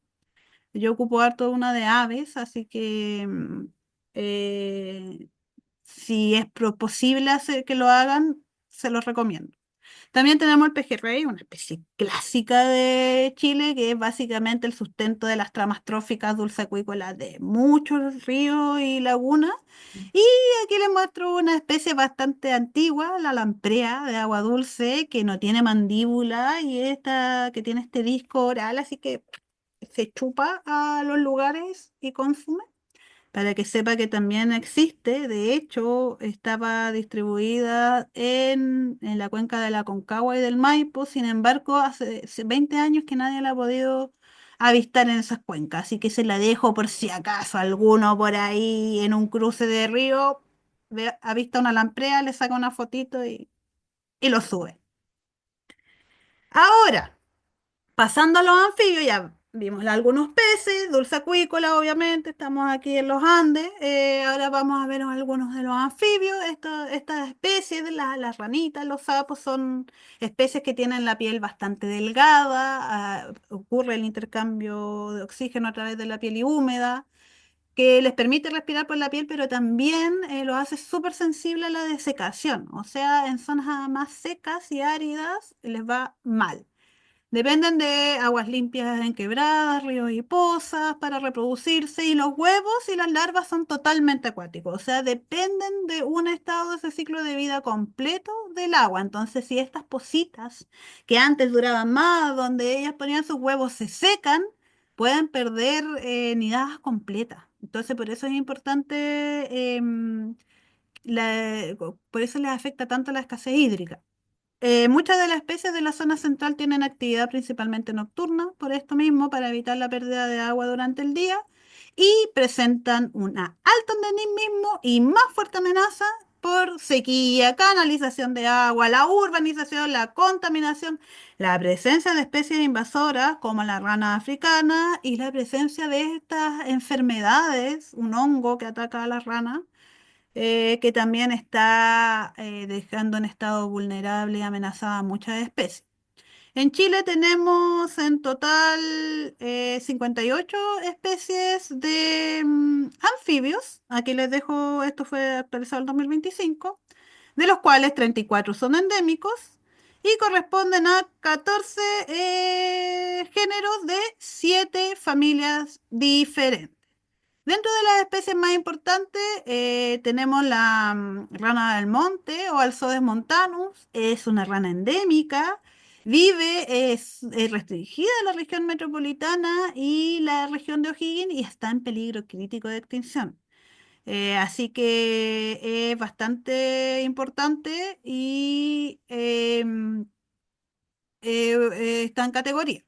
Yo ocupo harto una de aves, así que eh, si es posible hacer que lo hagan, se los recomiendo. También tenemos el pejerrey, una especie clásica de Chile, que es básicamente el sustento de las tramas tróficas dulceacuícolas de muchos ríos y lagunas. Y aquí les muestro una especie bastante antigua, la lamprea de agua dulce, que no tiene mandíbula y esta que tiene este disco oral, así que se chupa a los lugares y consume. para que sepa que también existe. De hecho, estaba distribuida en la cuenca de la Concagua y del Maipo. Sin embargo, hace 20 años que nadie la ha podido avistar en esas cuencas. Así que se la dejo por si acaso alguno por ahí en un cruce de río avista una lamprea, le saca una fotito y lo sube. Ahora. Pasando a los anfibios, ya vimos algunos peces, dulce acuícola, obviamente, estamos aquí en los Andes. Ahora vamos a ver algunos de los anfibios. Estas especies, de las ranitas, los sapos, son especies que tienen la piel bastante delgada. Ocurre el intercambio de oxígeno a través de la piel y húmeda, que les permite respirar por la piel, pero también lo hace súper sensible a la desecación. O sea, en zonas más secas y áridas les va mal. Dependen de aguas limpias en quebradas, ríos y pozas para reproducirse, y los huevos y las larvas son totalmente acuáticos, o sea, dependen de un estado de ese ciclo de vida completo del agua. Entonces, si estas positas que antes duraban más, donde ellas ponían sus huevos, se secan, pueden perder nidadas completas. Entonces, por eso es importante, por eso les afecta tanto la escasez hídrica. Muchas de las especies de la zona central tienen actividad principalmente nocturna, por esto mismo, para evitar la pérdida de agua durante el día, y presentan una alto endemismo y más fuerte amenaza por sequía, canalización de agua, la urbanización, la contaminación, la presencia de especies invasoras como la rana africana y la presencia de estas enfermedades, un hongo que ataca a las ranas, que también está dejando en estado vulnerable y amenazada a muchas especies. En Chile tenemos en total 58 especies de anfibios. Aquí les dejo, esto fue actualizado en 2025, de los cuales 34 son endémicos y corresponden a 14 géneros de 7 familias diferentes. Dentro de las especies más importantes tenemos la rana del monte o Alzodes montanus. Es una rana endémica. Es restringida en la región metropolitana y la región de O'Higgins, y está en peligro crítico de extinción. Así que es bastante importante y está en categoría.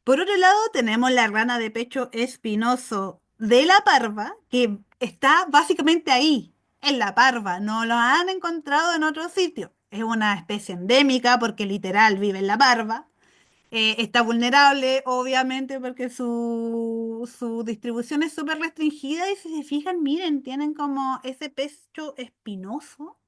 Por otro lado, tenemos la rana de pecho espinoso de la parva, que está básicamente ahí, en la parva. No lo han encontrado en otro sitio. Es una especie endémica porque literal vive en la parva. Está vulnerable, obviamente, porque su distribución es súper restringida, y si se fijan, miren, tienen como ese pecho espinoso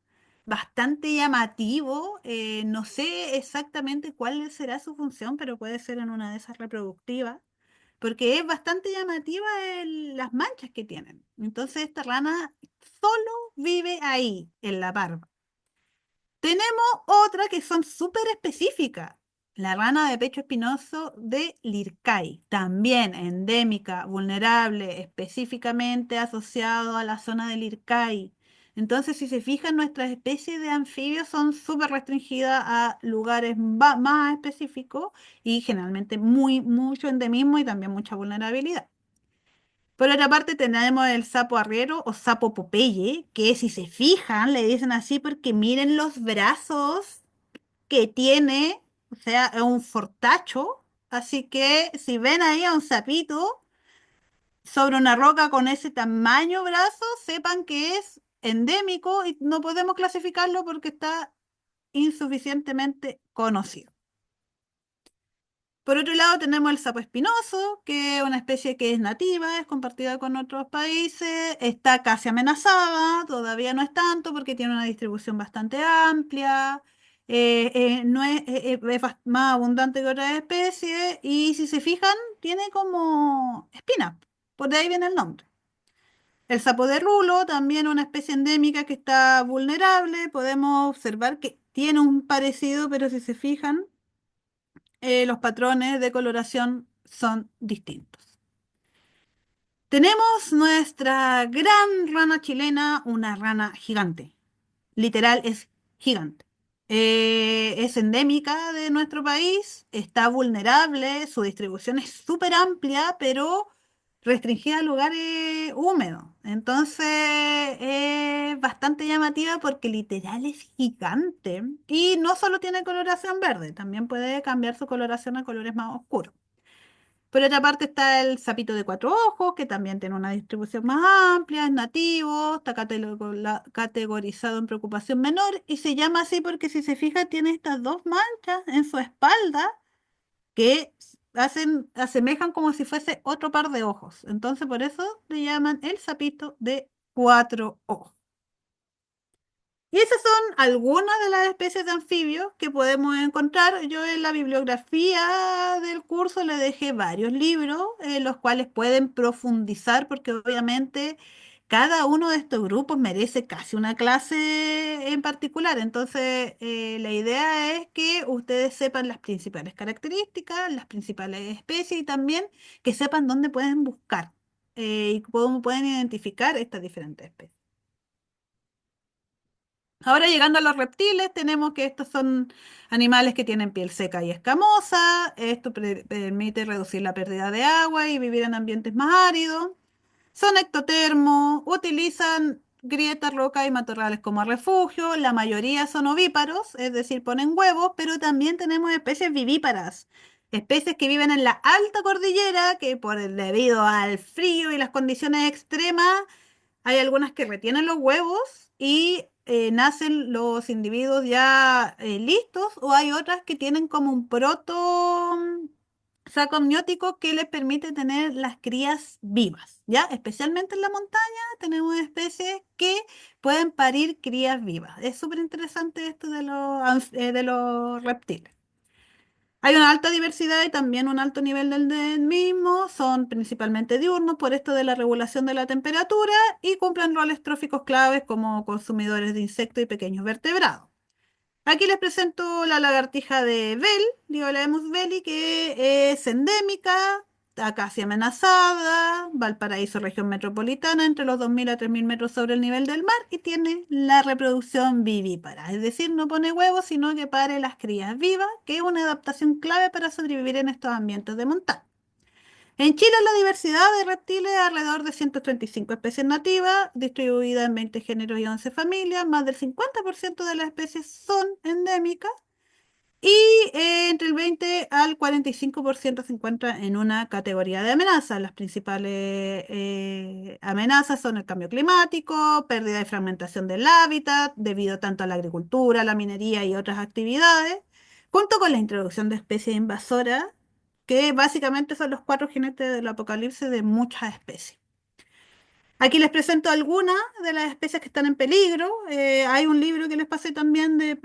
bastante llamativo. No sé exactamente cuál será su función, pero puede ser en una de esas reproductivas, porque es bastante llamativa las manchas que tienen. Entonces esta rana solo vive ahí, en la parva. Tenemos otra que son súper específicas. La rana de pecho espinoso de Lircay, también endémica, vulnerable, específicamente asociado a la zona de Lircay. Entonces, si se fijan, nuestras especies de anfibios son súper restringidas a lugares más específicos y generalmente mucho endemismo y también mucha vulnerabilidad. Por otra parte, tenemos el sapo arriero o sapo Popeye, que si se fijan, le dicen así porque miren los brazos que tiene, o sea, es un fortacho. Así que si ven ahí a un sapito sobre una roca con ese tamaño brazo, sepan que es endémico y no podemos clasificarlo porque está insuficientemente conocido. Por otro lado, tenemos el sapo espinoso, que es una especie que es nativa, es compartida con otros países, está casi amenazada, todavía no es tanto porque tiene una distribución bastante amplia, no es más abundante que otras especies, y si se fijan, tiene como espinas, por ahí viene el nombre. El sapo de rulo, también una especie endémica que está vulnerable, podemos observar que tiene un parecido, pero si se fijan, los patrones de coloración son distintos. Tenemos nuestra gran rana chilena, una rana gigante. Literal es gigante. Es endémica de nuestro país, está vulnerable, su distribución es súper amplia, pero restringida a lugares húmedos. Entonces es bastante llamativa porque literal es gigante. Y no solo tiene coloración verde, también puede cambiar su coloración a colores más oscuros. Por otra parte está el sapito de cuatro ojos, que también tiene una distribución más amplia, es nativo, está categorizado en preocupación menor y se llama así porque si se fija tiene estas dos manchas en su espalda que asemejan como si fuese otro par de ojos. Entonces por eso le llaman el sapito de cuatro ojos. Y esas son algunas de las especies de anfibios que podemos encontrar. Yo en la bibliografía del curso le dejé varios libros en los cuales pueden profundizar porque obviamente cada uno de estos grupos merece casi una clase en particular. Entonces, la idea es que ustedes sepan las principales características, las principales especies y también que sepan dónde pueden buscar y cómo pueden identificar estas diferentes especies. Ahora llegando a los reptiles, tenemos que estos son animales que tienen piel seca y escamosa. Esto permite reducir la pérdida de agua y vivir en ambientes más áridos. Son ectotermos, utilizan grietas, rocas y matorrales como refugio. La mayoría son ovíparos, es decir, ponen huevos, pero también tenemos especies vivíparas. Especies que viven en la alta cordillera, que debido al frío y las condiciones extremas hay algunas que retienen los huevos y nacen los individuos ya listos, o hay otras que tienen como un proto saco amniótico que les permite tener las crías vivas, ¿ya? Especialmente en la montaña tenemos especies que pueden parir crías vivas. Es súper interesante esto de los reptiles. Hay una alta diversidad y también un alto nivel del mismo. Son principalmente diurnos por esto de la regulación de la temperatura y cumplen roles tróficos claves como consumidores de insectos y pequeños vertebrados. Aquí les presento la lagartija de Bell, Liolaemus belli, que es endémica, está casi amenazada, Valparaíso, región metropolitana, entre los 2.000 a 3.000 metros sobre el nivel del mar y tiene la reproducción vivípara, es decir, no pone huevos, sino que pare las crías vivas, que es una adaptación clave para sobrevivir en estos ambientes de montaña. En Chile la diversidad de reptiles es alrededor de 135 especies nativas, distribuidas en 20 géneros y 11 familias. Más del 50% de las especies son endémicas y entre el 20 al 45% se encuentra en una categoría de amenazas. Las principales amenazas son el cambio climático, pérdida y fragmentación del hábitat, debido tanto a la agricultura, la minería y otras actividades, junto con la introducción de especies invasoras, que básicamente son los cuatro jinetes del apocalipsis de muchas especies. Aquí les presento algunas de las especies que están en peligro. Hay un libro que les pasé también de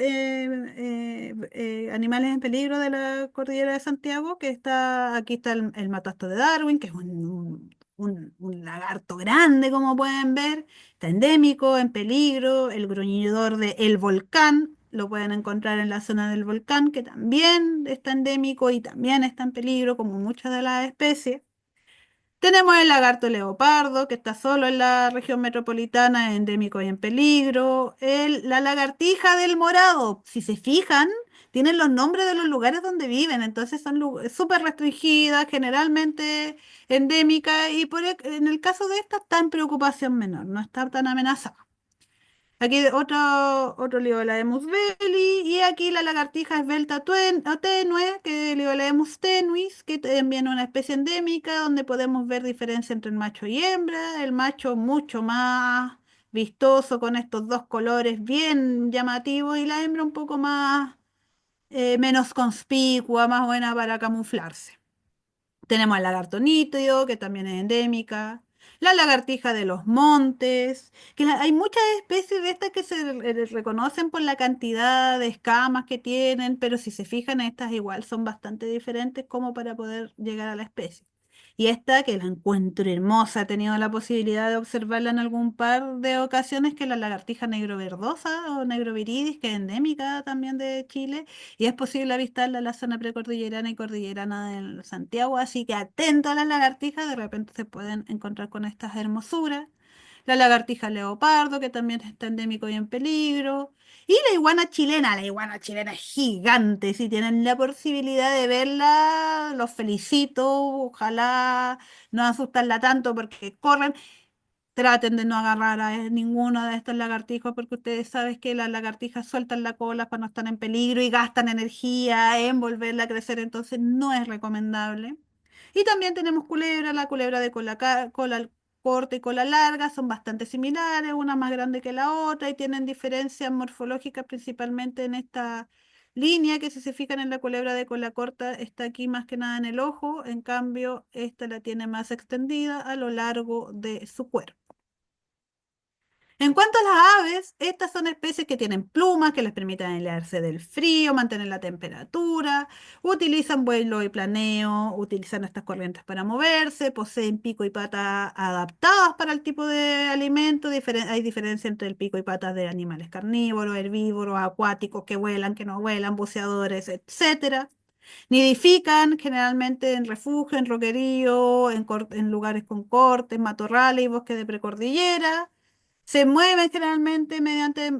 animales en peligro de la cordillera de Santiago, que está, aquí está el matoasto de Darwin, que es un lagarto grande, como pueden ver. Está endémico, en peligro. El gruñidor de El Volcán, lo pueden encontrar en la zona del volcán, que también está endémico y también está en peligro, como muchas de las especies. Tenemos el lagarto leopardo, que está solo en la región metropolitana, endémico y en peligro. La lagartija del morado, si se fijan, tienen los nombres de los lugares donde viven, entonces son súper restringidas, generalmente endémicas, y en el caso de esta está en preocupación menor, no está tan amenazada. Aquí otro Liolaemus belli, y aquí la lagartija esbelta o tenue, que es Liolaemus tenuis, que también es una especie endémica, donde podemos ver diferencia entre el macho y hembra. El macho mucho más vistoso, con estos dos colores bien llamativos, y la hembra un poco más, menos conspicua, más buena para camuflarse. Tenemos al lagarto nítido, que también es endémica. La lagartija de los montes, que hay muchas especies de estas que se reconocen por la cantidad de escamas que tienen, pero si se fijan, estas igual son bastante diferentes como para poder llegar a la especie. Y esta, que la encuentro hermosa, he tenido la posibilidad de observarla en algún par de ocasiones, que es la lagartija negro verdosa o negro viridis, que es endémica también de Chile y es posible avistarla en la zona precordillerana y cordillerana de Santiago, así que atento a las lagartijas, de repente se pueden encontrar con estas hermosuras. la lagartija leopardo, que también está endémico y en peligro, y la iguana chilena es gigante, si tienen la posibilidad de verla, los felicito, ojalá no asustarla tanto porque corren. Traten de no agarrar a ninguno de estos lagartijos porque ustedes saben que las lagartijas sueltan la cola cuando están en peligro y gastan energía en volverla a crecer, entonces no es recomendable. Y también tenemos culebra, la culebra de cola corta y cola larga, son bastante similares, una más grande que la otra y tienen diferencias morfológicas principalmente en esta línea que si se fijan en la culebra de cola corta está aquí más que nada en el ojo, en cambio esta la tiene más extendida a lo largo de su cuerpo. En cuanto a las aves, estas son especies que tienen plumas que les permiten aislarse del frío, mantener la temperatura, utilizan vuelo y planeo, utilizan estas corrientes para moverse, poseen pico y patas adaptadas para el tipo de alimento. Hay diferencia entre el pico y patas de animales carnívoros, herbívoros, acuáticos que vuelan, que no vuelan, buceadores, etcétera. Nidifican generalmente en refugio, en roquerío, en lugares con cortes, matorrales y bosques de precordillera. Se mueven generalmente mediante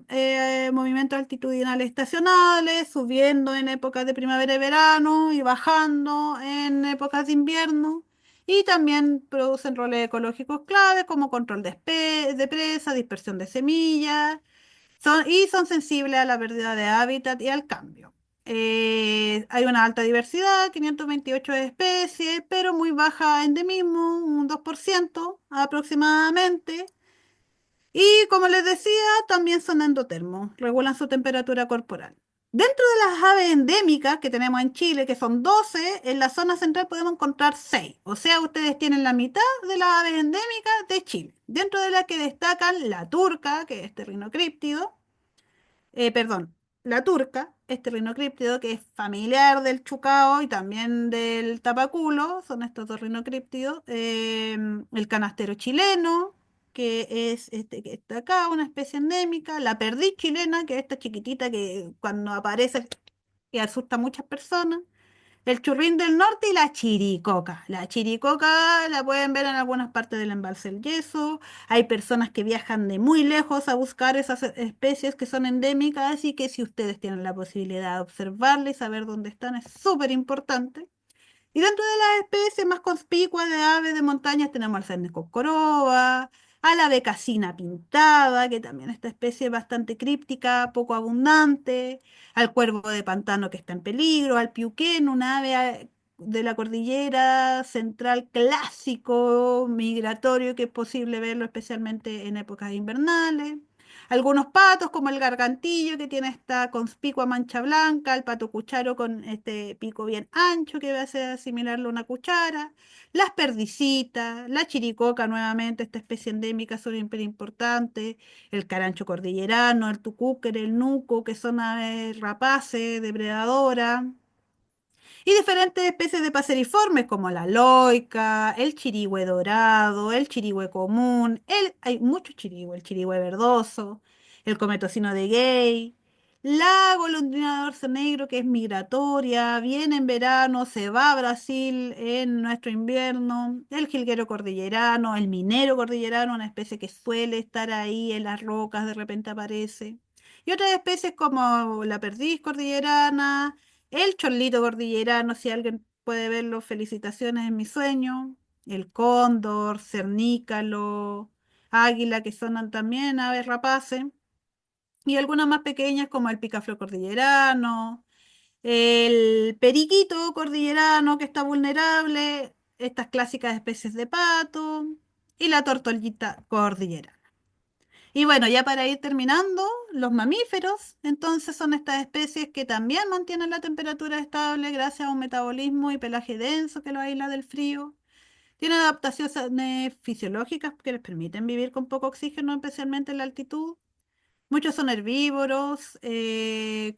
movimientos altitudinales estacionales, subiendo en épocas de primavera y verano y bajando en épocas de invierno. Y también producen roles ecológicos claves como control de presa, dispersión de semillas, son sensibles a la pérdida de hábitat y al cambio. Hay una alta diversidad, 528 especies, pero muy baja endemismo, un 2% aproximadamente. Y como les decía, también son endotermos, regulan su temperatura corporal. Dentro de las aves endémicas que tenemos en Chile, que son 12, en la zona central podemos encontrar 6. O sea, ustedes tienen la mitad de las aves endémicas de Chile. Dentro de las que destacan la turca, que es terrinocríptido, perdón, la turca, este rinocríptido que es familiar del chucao y también del tapaculo, son estos dos rinocríptidos, el canastero chileno, que es este que está acá, una especie endémica, la perdiz chilena, que es esta chiquitita que cuando aparece y asusta a muchas personas, el churrín del norte y la chiricoca. La chiricoca la pueden ver en algunas partes del embalse del Yeso. Hay personas que viajan de muy lejos a buscar esas especies que son endémicas, así que si ustedes tienen la posibilidad de observarlas y saber dónde están, es súper importante. Y dentro de las especies más conspicuas de aves de montañas tenemos al Cernis coscoroba, a la becasina pintada, que también esta especie es bastante críptica, poco abundante, al cuervo de pantano que está en peligro, al piuquén, un ave de la cordillera central clásico, migratorio, que es posible verlo especialmente en épocas invernales. Algunos patos, como el gargantillo, que tiene esta conspicua mancha blanca, el pato cucharo con este pico bien ancho que va a ser asimilarlo a una cuchara, las perdicitas, la chiricoca nuevamente, esta especie endémica son súper importante, el carancho cordillerano, el tucúquer, el nuco, que son aves rapaces, depredadoras. Y diferentes especies de paseriformes como la loica, el chirigüe dorado, el chirigüe común, hay muchos chirigües, el chirigüe verdoso, el cometocino de Gay, la golondrina de orzo negro que es migratoria, viene en verano, se va a Brasil en nuestro invierno, el jilguero cordillerano, el minero cordillerano, una especie que suele estar ahí en las rocas, de repente aparece. Y otras especies como la perdiz cordillerana, el chorlito cordillerano, si alguien puede verlo, felicitaciones en mi sueño. El cóndor, cernícalo, águila, que son también aves rapaces. Y algunas más pequeñas como el picaflor cordillerano, el periquito cordillerano que está vulnerable, estas clásicas especies de pato y la tortuguita cordillerana. Y bueno, ya para ir terminando, los mamíferos, entonces son estas especies que también mantienen la temperatura estable gracias a un metabolismo y pelaje denso que los aísla del frío. Tienen adaptaciones fisiológicas que les permiten vivir con poco oxígeno, especialmente en la altitud. Muchos son herbívoros, que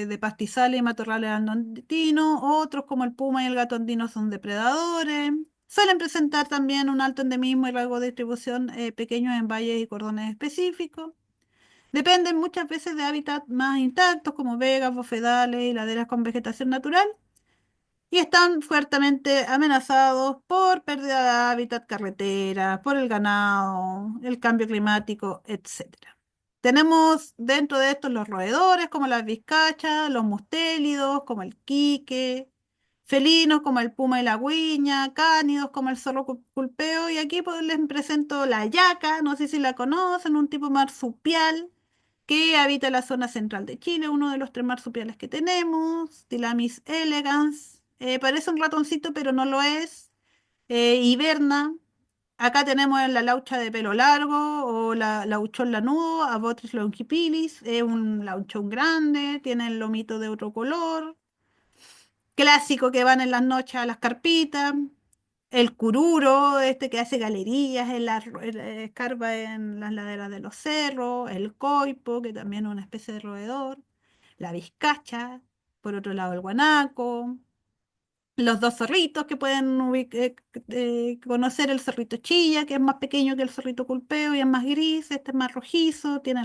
de pastizales y matorrales andinos, otros como el puma y el gato andino son depredadores. Suelen presentar también un alto endemismo y rango de distribución pequeños en valles y cordones específicos. Dependen muchas veces de hábitats más intactos como vegas, bofedales y laderas con vegetación natural. y están fuertemente amenazados por pérdida de hábitat, carretera, por el ganado, el cambio climático, etcétera. Tenemos dentro de estos los roedores como las vizcachas, los mustélidos como el quique, felinos como el puma y la güiña, cánidos como el zorro culpeo, y aquí pues les presento la yaca, no sé si la conocen, un tipo marsupial que habita la zona central de Chile, uno de los 3 marsupiales que tenemos, Tilamis elegans. Parece un ratoncito, pero no lo es. Hiberna. Acá tenemos la laucha de pelo largo o la lauchón lanudo, Abotris longipilis. Es un lauchón grande, tiene el lomito de otro color. Clásico que van en las noches a las carpitas. El cururo, este que hace galerías escarba en las laderas de los cerros. El coipo, que también es una especie de roedor. La vizcacha. Por otro lado, el guanaco. Los dos zorritos que pueden conocer: el zorrito chilla, que es más pequeño que el zorrito culpeo y es más gris. Este es más rojizo, tiene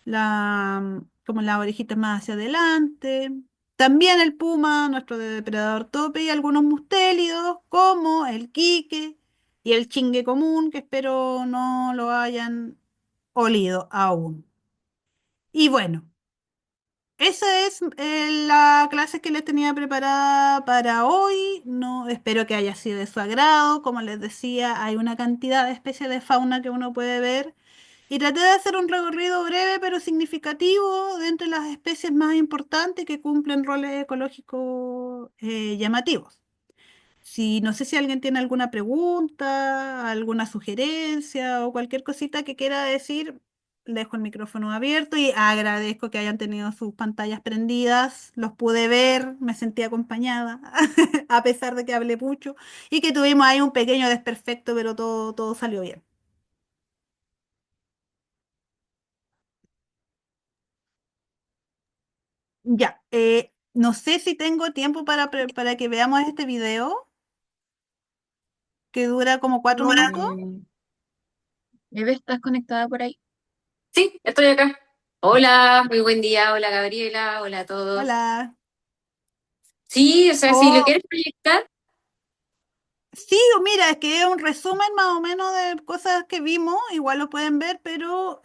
como las orejitas más hacia adelante. También el puma, nuestro depredador tope, y algunos mustélidos como el quique y el chingue común, que espero no lo hayan olido aún. Y bueno, esa es la clase que les tenía preparada para hoy. No, espero que haya sido de su agrado. Como les decía, hay una cantidad de especies de fauna que uno puede ver. Y traté de hacer un recorrido breve pero significativo de entre las especies más importantes que cumplen roles ecológicos llamativos. Si, no sé si alguien tiene alguna pregunta, alguna sugerencia o cualquier cosita que quiera decir, dejo el micrófono abierto y agradezco que hayan tenido sus pantallas prendidas. Los pude ver, me sentí acompañada, a pesar de que hablé mucho y que tuvimos ahí un pequeño desperfecto, pero todo salió bien. Ya, no sé si tengo tiempo para que veamos este video, que dura como 4 minutos. Eve, ¿estás conectada por ahí? Sí, estoy acá. Hola, muy buen día. Hola, Gabriela. Hola a todos. Hola. Sí, o sea, si lo Oh, quieres proyectar, sí, mira, es que es un resumen más o menos de cosas que vimos, igual lo pueden ver, pero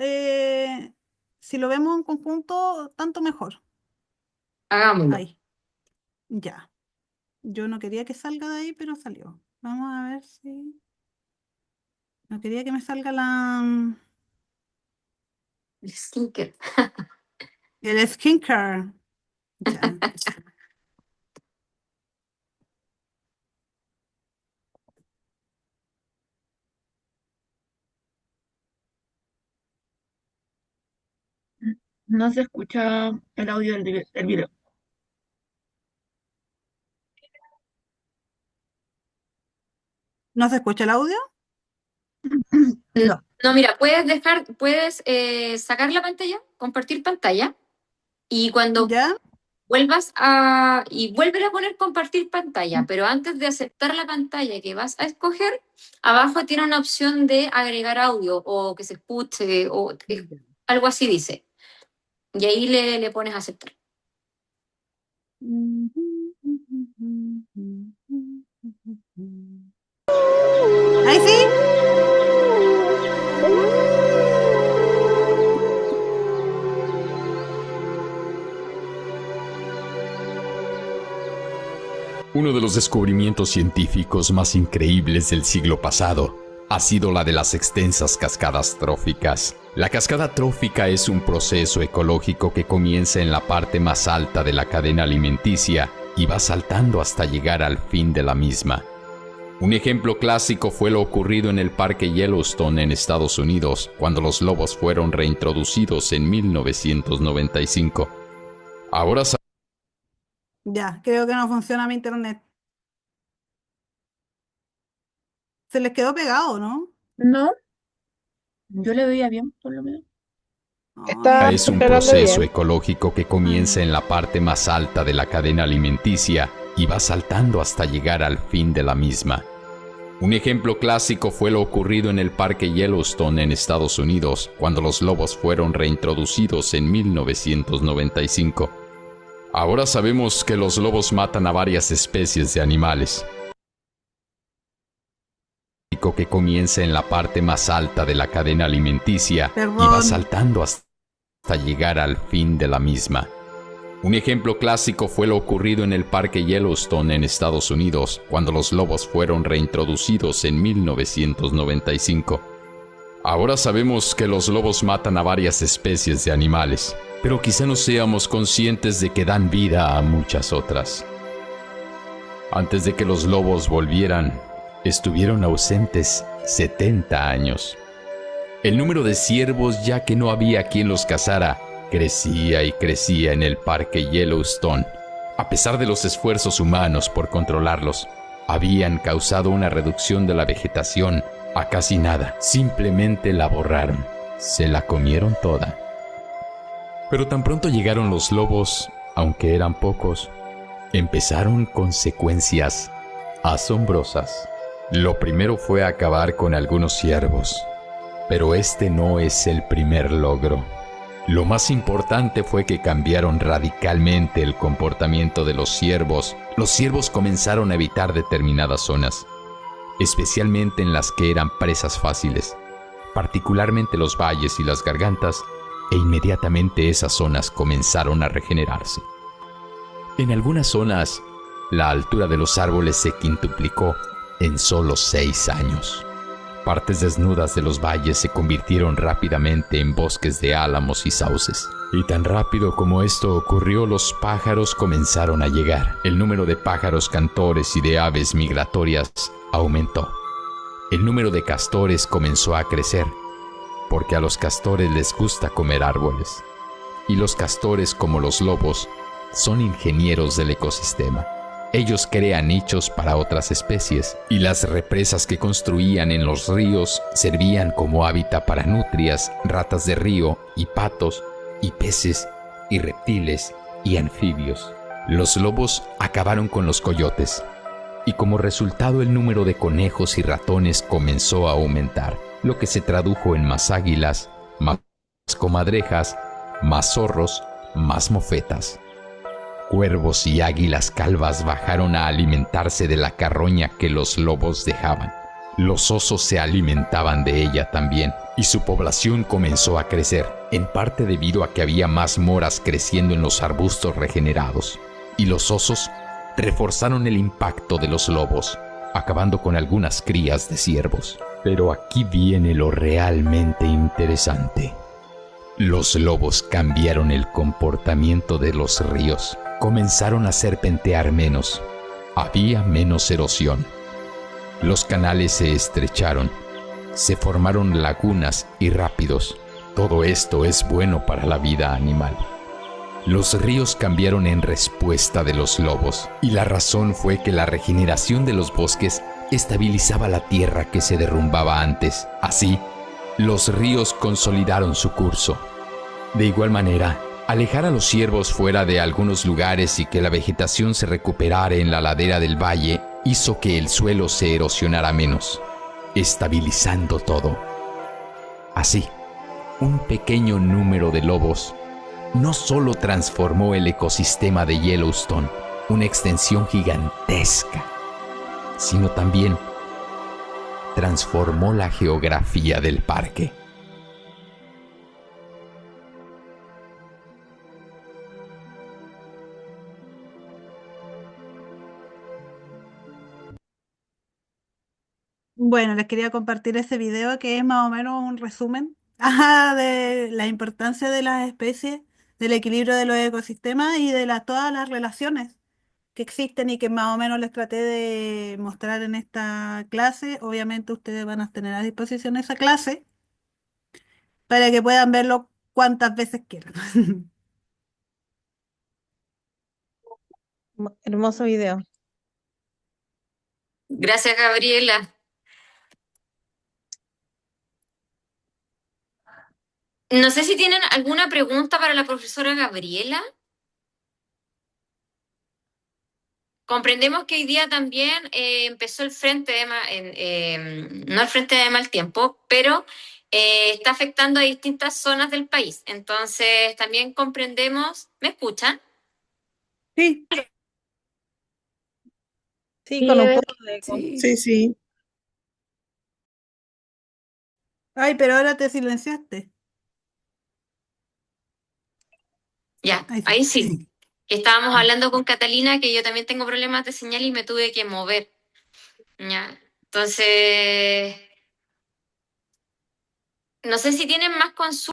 si lo vemos en conjunto, tanto mejor. hagámoslo. Ahí, ya. Yo no quería que salga de ahí, pero salió. Vamos a ver si... No quería que me salga El skincare. el skincare. Ya. No se escucha el audio del video. ¿No se escucha el audio? No. No, mira, puedes sacar la pantalla, compartir pantalla, y cuando ¿Ya? vuelves a poner compartir pantalla, pero antes de aceptar la pantalla que vas a escoger, abajo tiene una opción de agregar audio o que se escuche o algo así dice. Y ahí le pones a aceptar. ¿Ahí sí? Uno de los descubrimientos científicos más increíbles del siglo pasado ha sido la de las extensas cascadas tróficas. La cascada trófica es un proceso ecológico que comienza en la parte más alta de la cadena alimenticia y va saltando hasta llegar al fin de la misma. Un ejemplo clásico fue lo ocurrido en el Parque Yellowstone en Estados Unidos, cuando los lobos fueron reintroducidos en 1995. Ahora Ya, creo que no funciona mi internet. Se les quedó pegado, ¿no? No, yo le veía bien, por lo menos. Ay, es un proceso ecológico que comienza en la parte más alta de la cadena alimenticia y va saltando hasta llegar al fin de la misma. Un ejemplo clásico fue lo ocurrido en el Parque Yellowstone en Estados Unidos, cuando los lobos fueron reintroducidos en 1995. Ahora sabemos que los lobos matan a varias especies de animales, que comienza en la parte más alta de la cadena alimenticia y va Perdón. saltando hasta llegar al fin de la misma. Un ejemplo clásico fue lo ocurrido en el Parque Yellowstone en Estados Unidos, cuando los lobos fueron reintroducidos en 1995. Ahora sabemos que los lobos matan a varias especies de animales, pero quizá no seamos conscientes de que dan vida a muchas otras. Antes de que los lobos volvieran, estuvieron ausentes 70 años. El número de ciervos, ya que no había quien los cazara, crecía y crecía en el Parque Yellowstone. A pesar de los esfuerzos humanos por controlarlos, habían causado una reducción de la vegetación a casi nada. Simplemente la borraron. Se la comieron toda. Pero tan pronto llegaron los lobos, aunque eran pocos, empezaron consecuencias asombrosas. Lo primero fue acabar con algunos ciervos, pero este no es el primer logro. Lo más importante fue que cambiaron radicalmente el comportamiento de los ciervos. Los ciervos comenzaron a evitar determinadas zonas, especialmente en las que eran presas fáciles, particularmente los valles y las gargantas, e inmediatamente esas zonas comenzaron a regenerarse. En algunas zonas, la altura de los árboles se quintuplicó en solo 6 años. Partes desnudas de los valles se convirtieron rápidamente en bosques de álamos y sauces. Y tan rápido como esto ocurrió, los pájaros comenzaron a llegar. El número de pájaros cantores y de aves migratorias aumentó. El número de castores comenzó a crecer, porque a los castores les gusta comer árboles. Y los castores, como los lobos, son ingenieros del ecosistema. Ellos crean nichos para otras especies, y las represas que construían en los ríos servían como hábitat para nutrias, ratas de río y patos, y peces, y reptiles, y anfibios. Los lobos acabaron con los coyotes, y como resultado el número de conejos y ratones comenzó a aumentar, lo que se tradujo en más águilas, más comadrejas, más zorros, más mofetas. Cuervos y águilas calvas bajaron a alimentarse de la carroña que los lobos dejaban. Los osos se alimentaban de ella también, y su población comenzó a crecer, en parte debido a que había más moras creciendo en los arbustos regenerados. Y los osos reforzaron el impacto de los lobos, acabando con algunas crías de ciervos. Pero aquí viene lo realmente interesante. Los lobos cambiaron el comportamiento de los ríos. Comenzaron a serpentear menos. Había menos erosión. Los canales se estrecharon. Se formaron lagunas y rápidos. Todo esto es bueno para la vida animal. Los ríos cambiaron en respuesta de los lobos, y la razón fue que la regeneración de los bosques estabilizaba la tierra que se derrumbaba antes. Así, los ríos consolidaron su curso. De igual manera, alejar a los ciervos fuera de algunos lugares y que la vegetación se recuperara en la ladera del valle hizo que el suelo se erosionara menos, estabilizando todo. Así, un pequeño número de lobos no solo transformó el ecosistema de Yellowstone, una extensión gigantesca, sino también transformó la geografía del parque. Bueno, les quería compartir ese video que es más o menos un resumen de la importancia de las especies, del equilibrio de los ecosistemas y de todas las relaciones que existen y que más o menos les traté de mostrar en esta clase. Obviamente ustedes van a tener a disposición esa clase para que puedan verlo cuantas veces quieran. Hermoso video. Gracias, Gabriela. No sé si tienen alguna pregunta para la profesora Gabriela. Comprendemos que hoy día también empezó el frente de no el frente de mal tiempo, pero está afectando a distintas zonas del país. Entonces, también comprendemos, ¿me escuchan? Sí, Sí, Sí, con un Eve, poco de eco. Sí. sí, sí. Ay, pero ahora te silenciaste. Ya, Ahí sí. ahí sí. Que estábamos hablando con Catalina que yo también tengo problemas de señal y me tuve que mover. Ya. Entonces, no sé si tienen más consultas.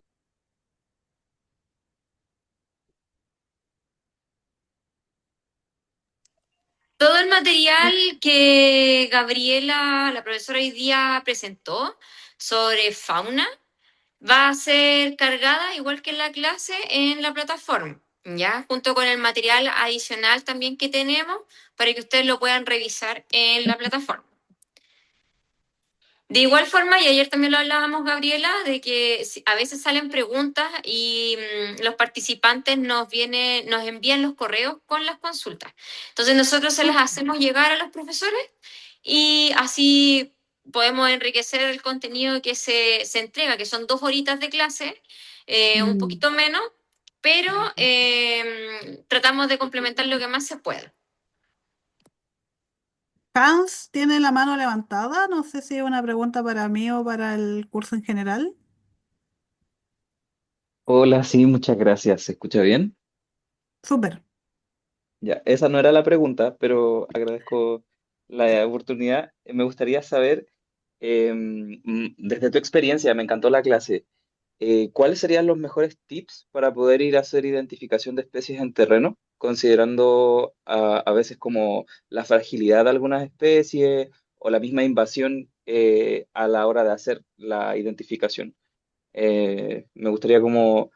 Todo el material que Gabriela, la profesora hoy día presentó sobre fauna, va a ser cargada, igual que en la clase, en la plataforma, ¿ya? Junto con el material adicional también que tenemos para que ustedes lo puedan revisar en la plataforma. De igual forma, y ayer también lo hablábamos, Gabriela, de que a veces salen preguntas y los participantes nos envían los correos con las consultas. Entonces nosotros se las hacemos llegar a los profesores y así podemos enriquecer el contenido que se entrega, que son 2 horitas de clase, un poquito menos, pero tratamos de complementar lo que más se pueda. Hans tiene la mano levantada. No sé si es una pregunta para mí o para el curso en general. Hola, sí, muchas gracias. ¿Se escucha bien? Súper. Ya, esa no era la pregunta, pero agradezco la oportunidad. Me gustaría saber, desde tu experiencia, me encantó la clase, ¿cuáles serían los mejores tips para poder ir a hacer identificación de especies en terreno, considerando a veces como la fragilidad de algunas especies o la misma invasión a la hora de hacer la identificación? Me gustaría como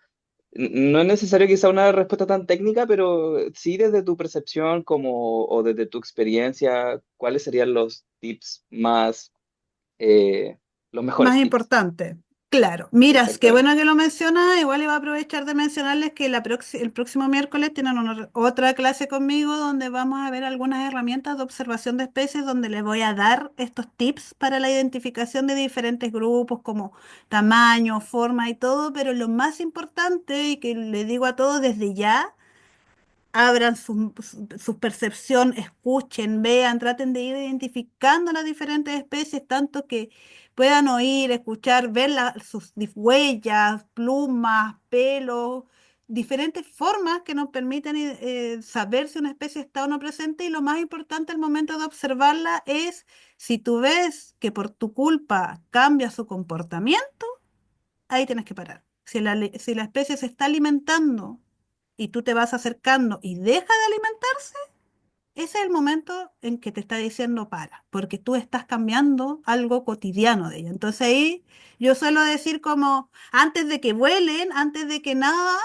no es necesario quizá una respuesta tan técnica, pero sí desde tu percepción como, o desde tu experiencia, ¿cuáles serían los tips más, los Más mejores tips? importante. Claro. Miras, qué bueno Exactamente. que lo mencionas. Igual iba a aprovechar de mencionarles que el próximo miércoles tienen otra clase conmigo donde vamos a ver algunas herramientas de observación de especies, donde les voy a dar estos tips para la identificación de diferentes grupos, como tamaño, forma y todo. Pero lo más importante, y que le digo a todos desde ya, abran su percepción, escuchen, vean, traten de ir identificando las diferentes especies, tanto que puedan oír, escuchar, ver sus huellas, plumas, pelos, diferentes formas que nos permiten saber si una especie está o no presente. Y lo más importante al momento de observarla es, si tú ves que por tu culpa cambia su comportamiento, ahí tienes que parar. Si la especie se está alimentando y tú te vas acercando y deja de alimentarse, ese es el momento en que te está diciendo para, porque tú estás cambiando algo cotidiano de ella. Entonces ahí yo suelo decir como, antes de que vuelen, antes de que nada,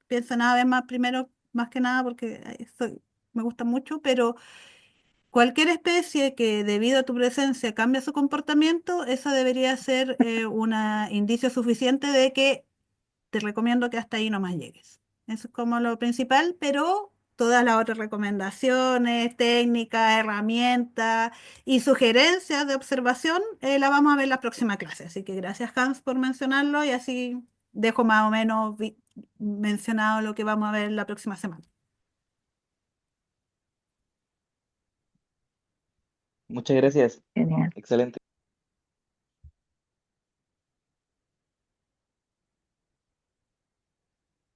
pienso nada vez más primero, más que nada porque me gusta mucho, pero cualquier especie que debido a tu presencia cambia su comportamiento, eso debería ser un indicio suficiente de que te recomiendo que hasta ahí nomás llegues. Eso es como lo principal, pero todas las otras recomendaciones, técnicas, herramientas y sugerencias de observación las vamos a ver en la próxima clase. Así que gracias, Hans, por mencionarlo y así dejo más o menos mencionado lo que vamos a ver la próxima semana. Muchas gracias. Genial. Excelente.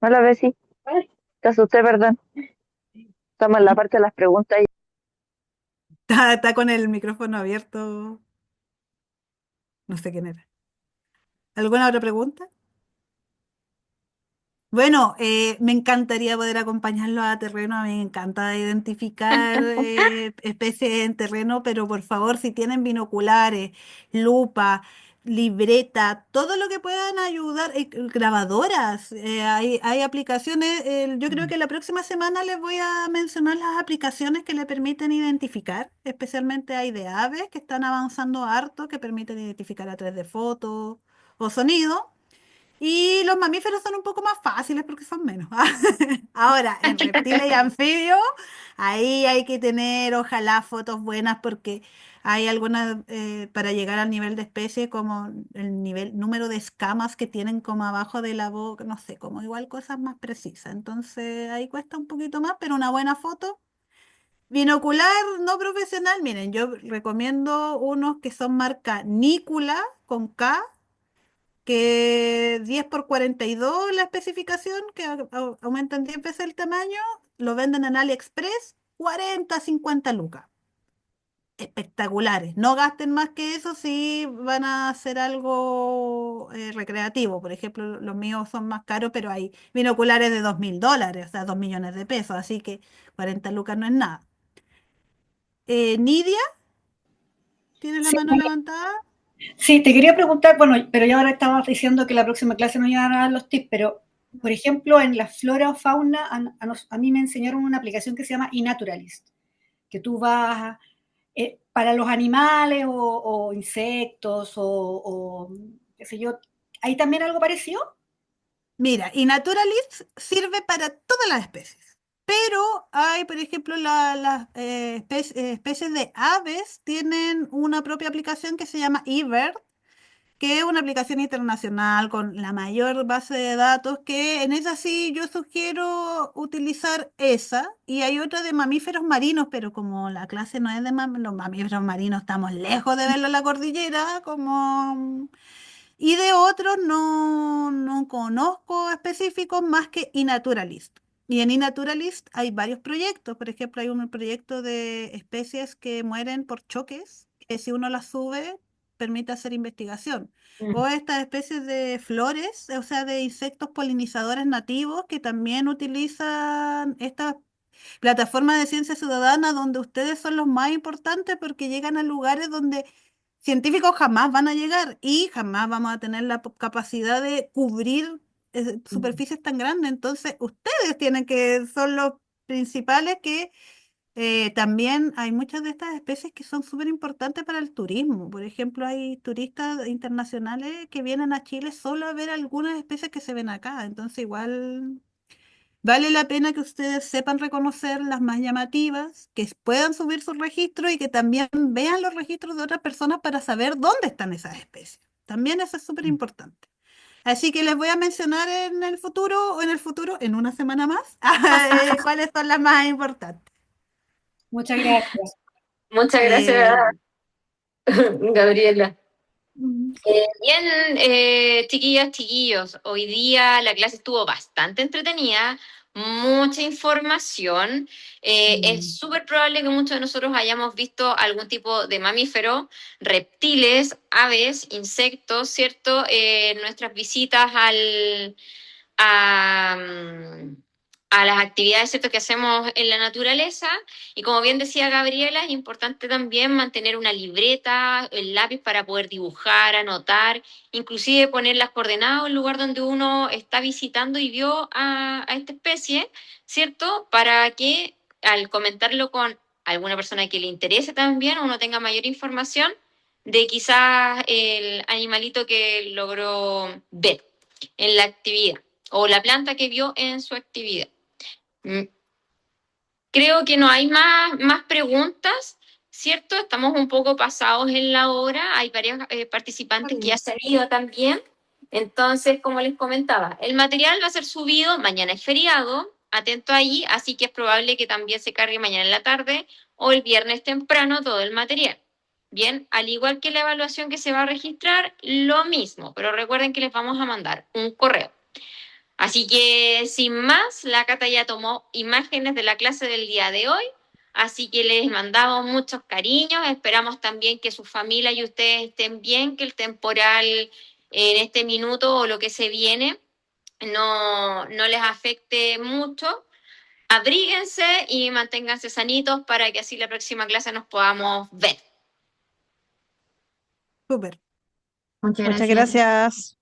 Hola, Bessie. Te asusté, perdón. Estamos en la parte de las preguntas. Está con el micrófono abierto. No sé quién era. ¿Alguna otra pregunta? Bueno, me encantaría poder acompañarlos a terreno. A mí me encanta identificar especies en terreno, pero por favor, si tienen binoculares, lupa, libreta, todo lo que puedan ayudar, grabadoras, hay aplicaciones. Yo creo que la próxima semana les voy a mencionar las aplicaciones que le permiten identificar. Especialmente hay de aves que están avanzando harto, que permiten identificar a través de fotos o sonido. Y los mamíferos son un poco más fáciles porque son menos. Ahora, en reptiles y anfibios, ahí hay que tener, ojalá, fotos buenas porque hay algunas, para llegar al nivel de especie, como el nivel, número de escamas que tienen como abajo de la boca, no sé, como igual cosas más precisas. Entonces, ahí cuesta un poquito más, pero una buena foto. Binocular no profesional, miren, yo recomiendo unos que son marca Nícula con K, que 10 por 42 la especificación, que aumentan 10 veces el tamaño, lo venden en AliExpress, 40, 50 lucas. Espectaculares. No gasten más que eso si van a hacer algo recreativo. Por ejemplo, los míos son más caros, pero hay binoculares de $2.000, o sea, 2 millones de pesos, así que 40 lucas no es nada. Nidia, ¿tienes la Sí, mano levantada? sí, te quería preguntar, bueno, pero ya ahora estabas diciendo que la próxima clase nos iban a dar los tips, pero, por ejemplo, en la flora o fauna, a mí me enseñaron una aplicación que se llama eNaturalist, que tú vas, para los animales o insectos qué sé yo, ¿hay también algo parecido? Mira, y Naturalist sirve para todas las especies, pero hay, por ejemplo, las especies de aves tienen una propia aplicación que se llama eBird, que es una aplicación internacional con la mayor base de datos, que en esa sí yo sugiero utilizar esa, y hay otra de mamíferos marinos, pero como la clase no es de los mamíferos marinos, estamos lejos de verlo en la cordillera, como y de otros no conozco específicos más que eNaturalist. Y en eNaturalist hay varios proyectos. Por ejemplo, hay un proyecto de especies que mueren por choques, que si uno las sube, permite hacer investigación. O estas especies de flores, o sea, de insectos polinizadores nativos que también utilizan estas plataformas de ciencia ciudadana donde ustedes son los más importantes porque llegan a lugares donde científicos jamás van a llegar y jamás vamos a tener la capacidad de cubrir superficies tan grandes. Entonces, ustedes tienen que, son los principales que también hay muchas de estas especies que son súper importantes para el turismo. Por ejemplo, hay turistas internacionales que vienen a Chile solo a ver algunas especies que se ven acá. Entonces, igual vale la pena que ustedes sepan reconocer las más llamativas, que puedan subir sus registros y que también vean los registros de otras personas para saber dónde están esas especies. También eso es súper importante. Así que les voy a mencionar en una semana más, cuáles son las más importantes. Muchas gracias. Muchas gracias, Eh, Gabriela. mm, Bien, chiquillas, chiquillos, hoy día la clase estuvo bastante entretenida, mucha información. Es súper probable que muchos de nosotros hayamos visto algún tipo de mamífero, reptiles, aves, insectos, ¿cierto? Nuestras visitas a, mm, a las actividades, ¿cierto?, que hacemos en la naturaleza. Y como bien decía Gabriela, es importante también mantener una libreta, el lápiz para poder dibujar, anotar, inclusive poner las coordenadas en lugar donde uno está visitando y vio a esta especie, ¿cierto? Para que al comentarlo con alguna persona que le interese también, uno tenga mayor información de quizás el animalito que logró ver en la actividad o la planta que vio en su actividad. Creo que no hay más preguntas, ¿cierto? Estamos un poco pasados en la hora, hay varios participantes que ya se han ido también. Entonces, como les comentaba, el material va a ser subido, mañana es feriado, atento ahí, así que es probable que también se cargue mañana en la tarde o el viernes temprano todo el material. Bien, al igual que la evaluación que se va a registrar, lo mismo, pero recuerden que les vamos a mandar un correo. Así que, sin más, la Cata ya tomó imágenes de la clase del día de hoy, así que les mandamos muchos cariños, esperamos también que su familia y ustedes estén bien, que el temporal en este minuto o lo que se viene no les afecte mucho. Abríguense y manténganse sanitos para que así la próxima clase nos podamos ver. súper. Muchas Muchas gracias. gracias.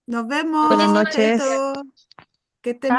Nos vemos. Buenas noches. Chaito. Que estén bien.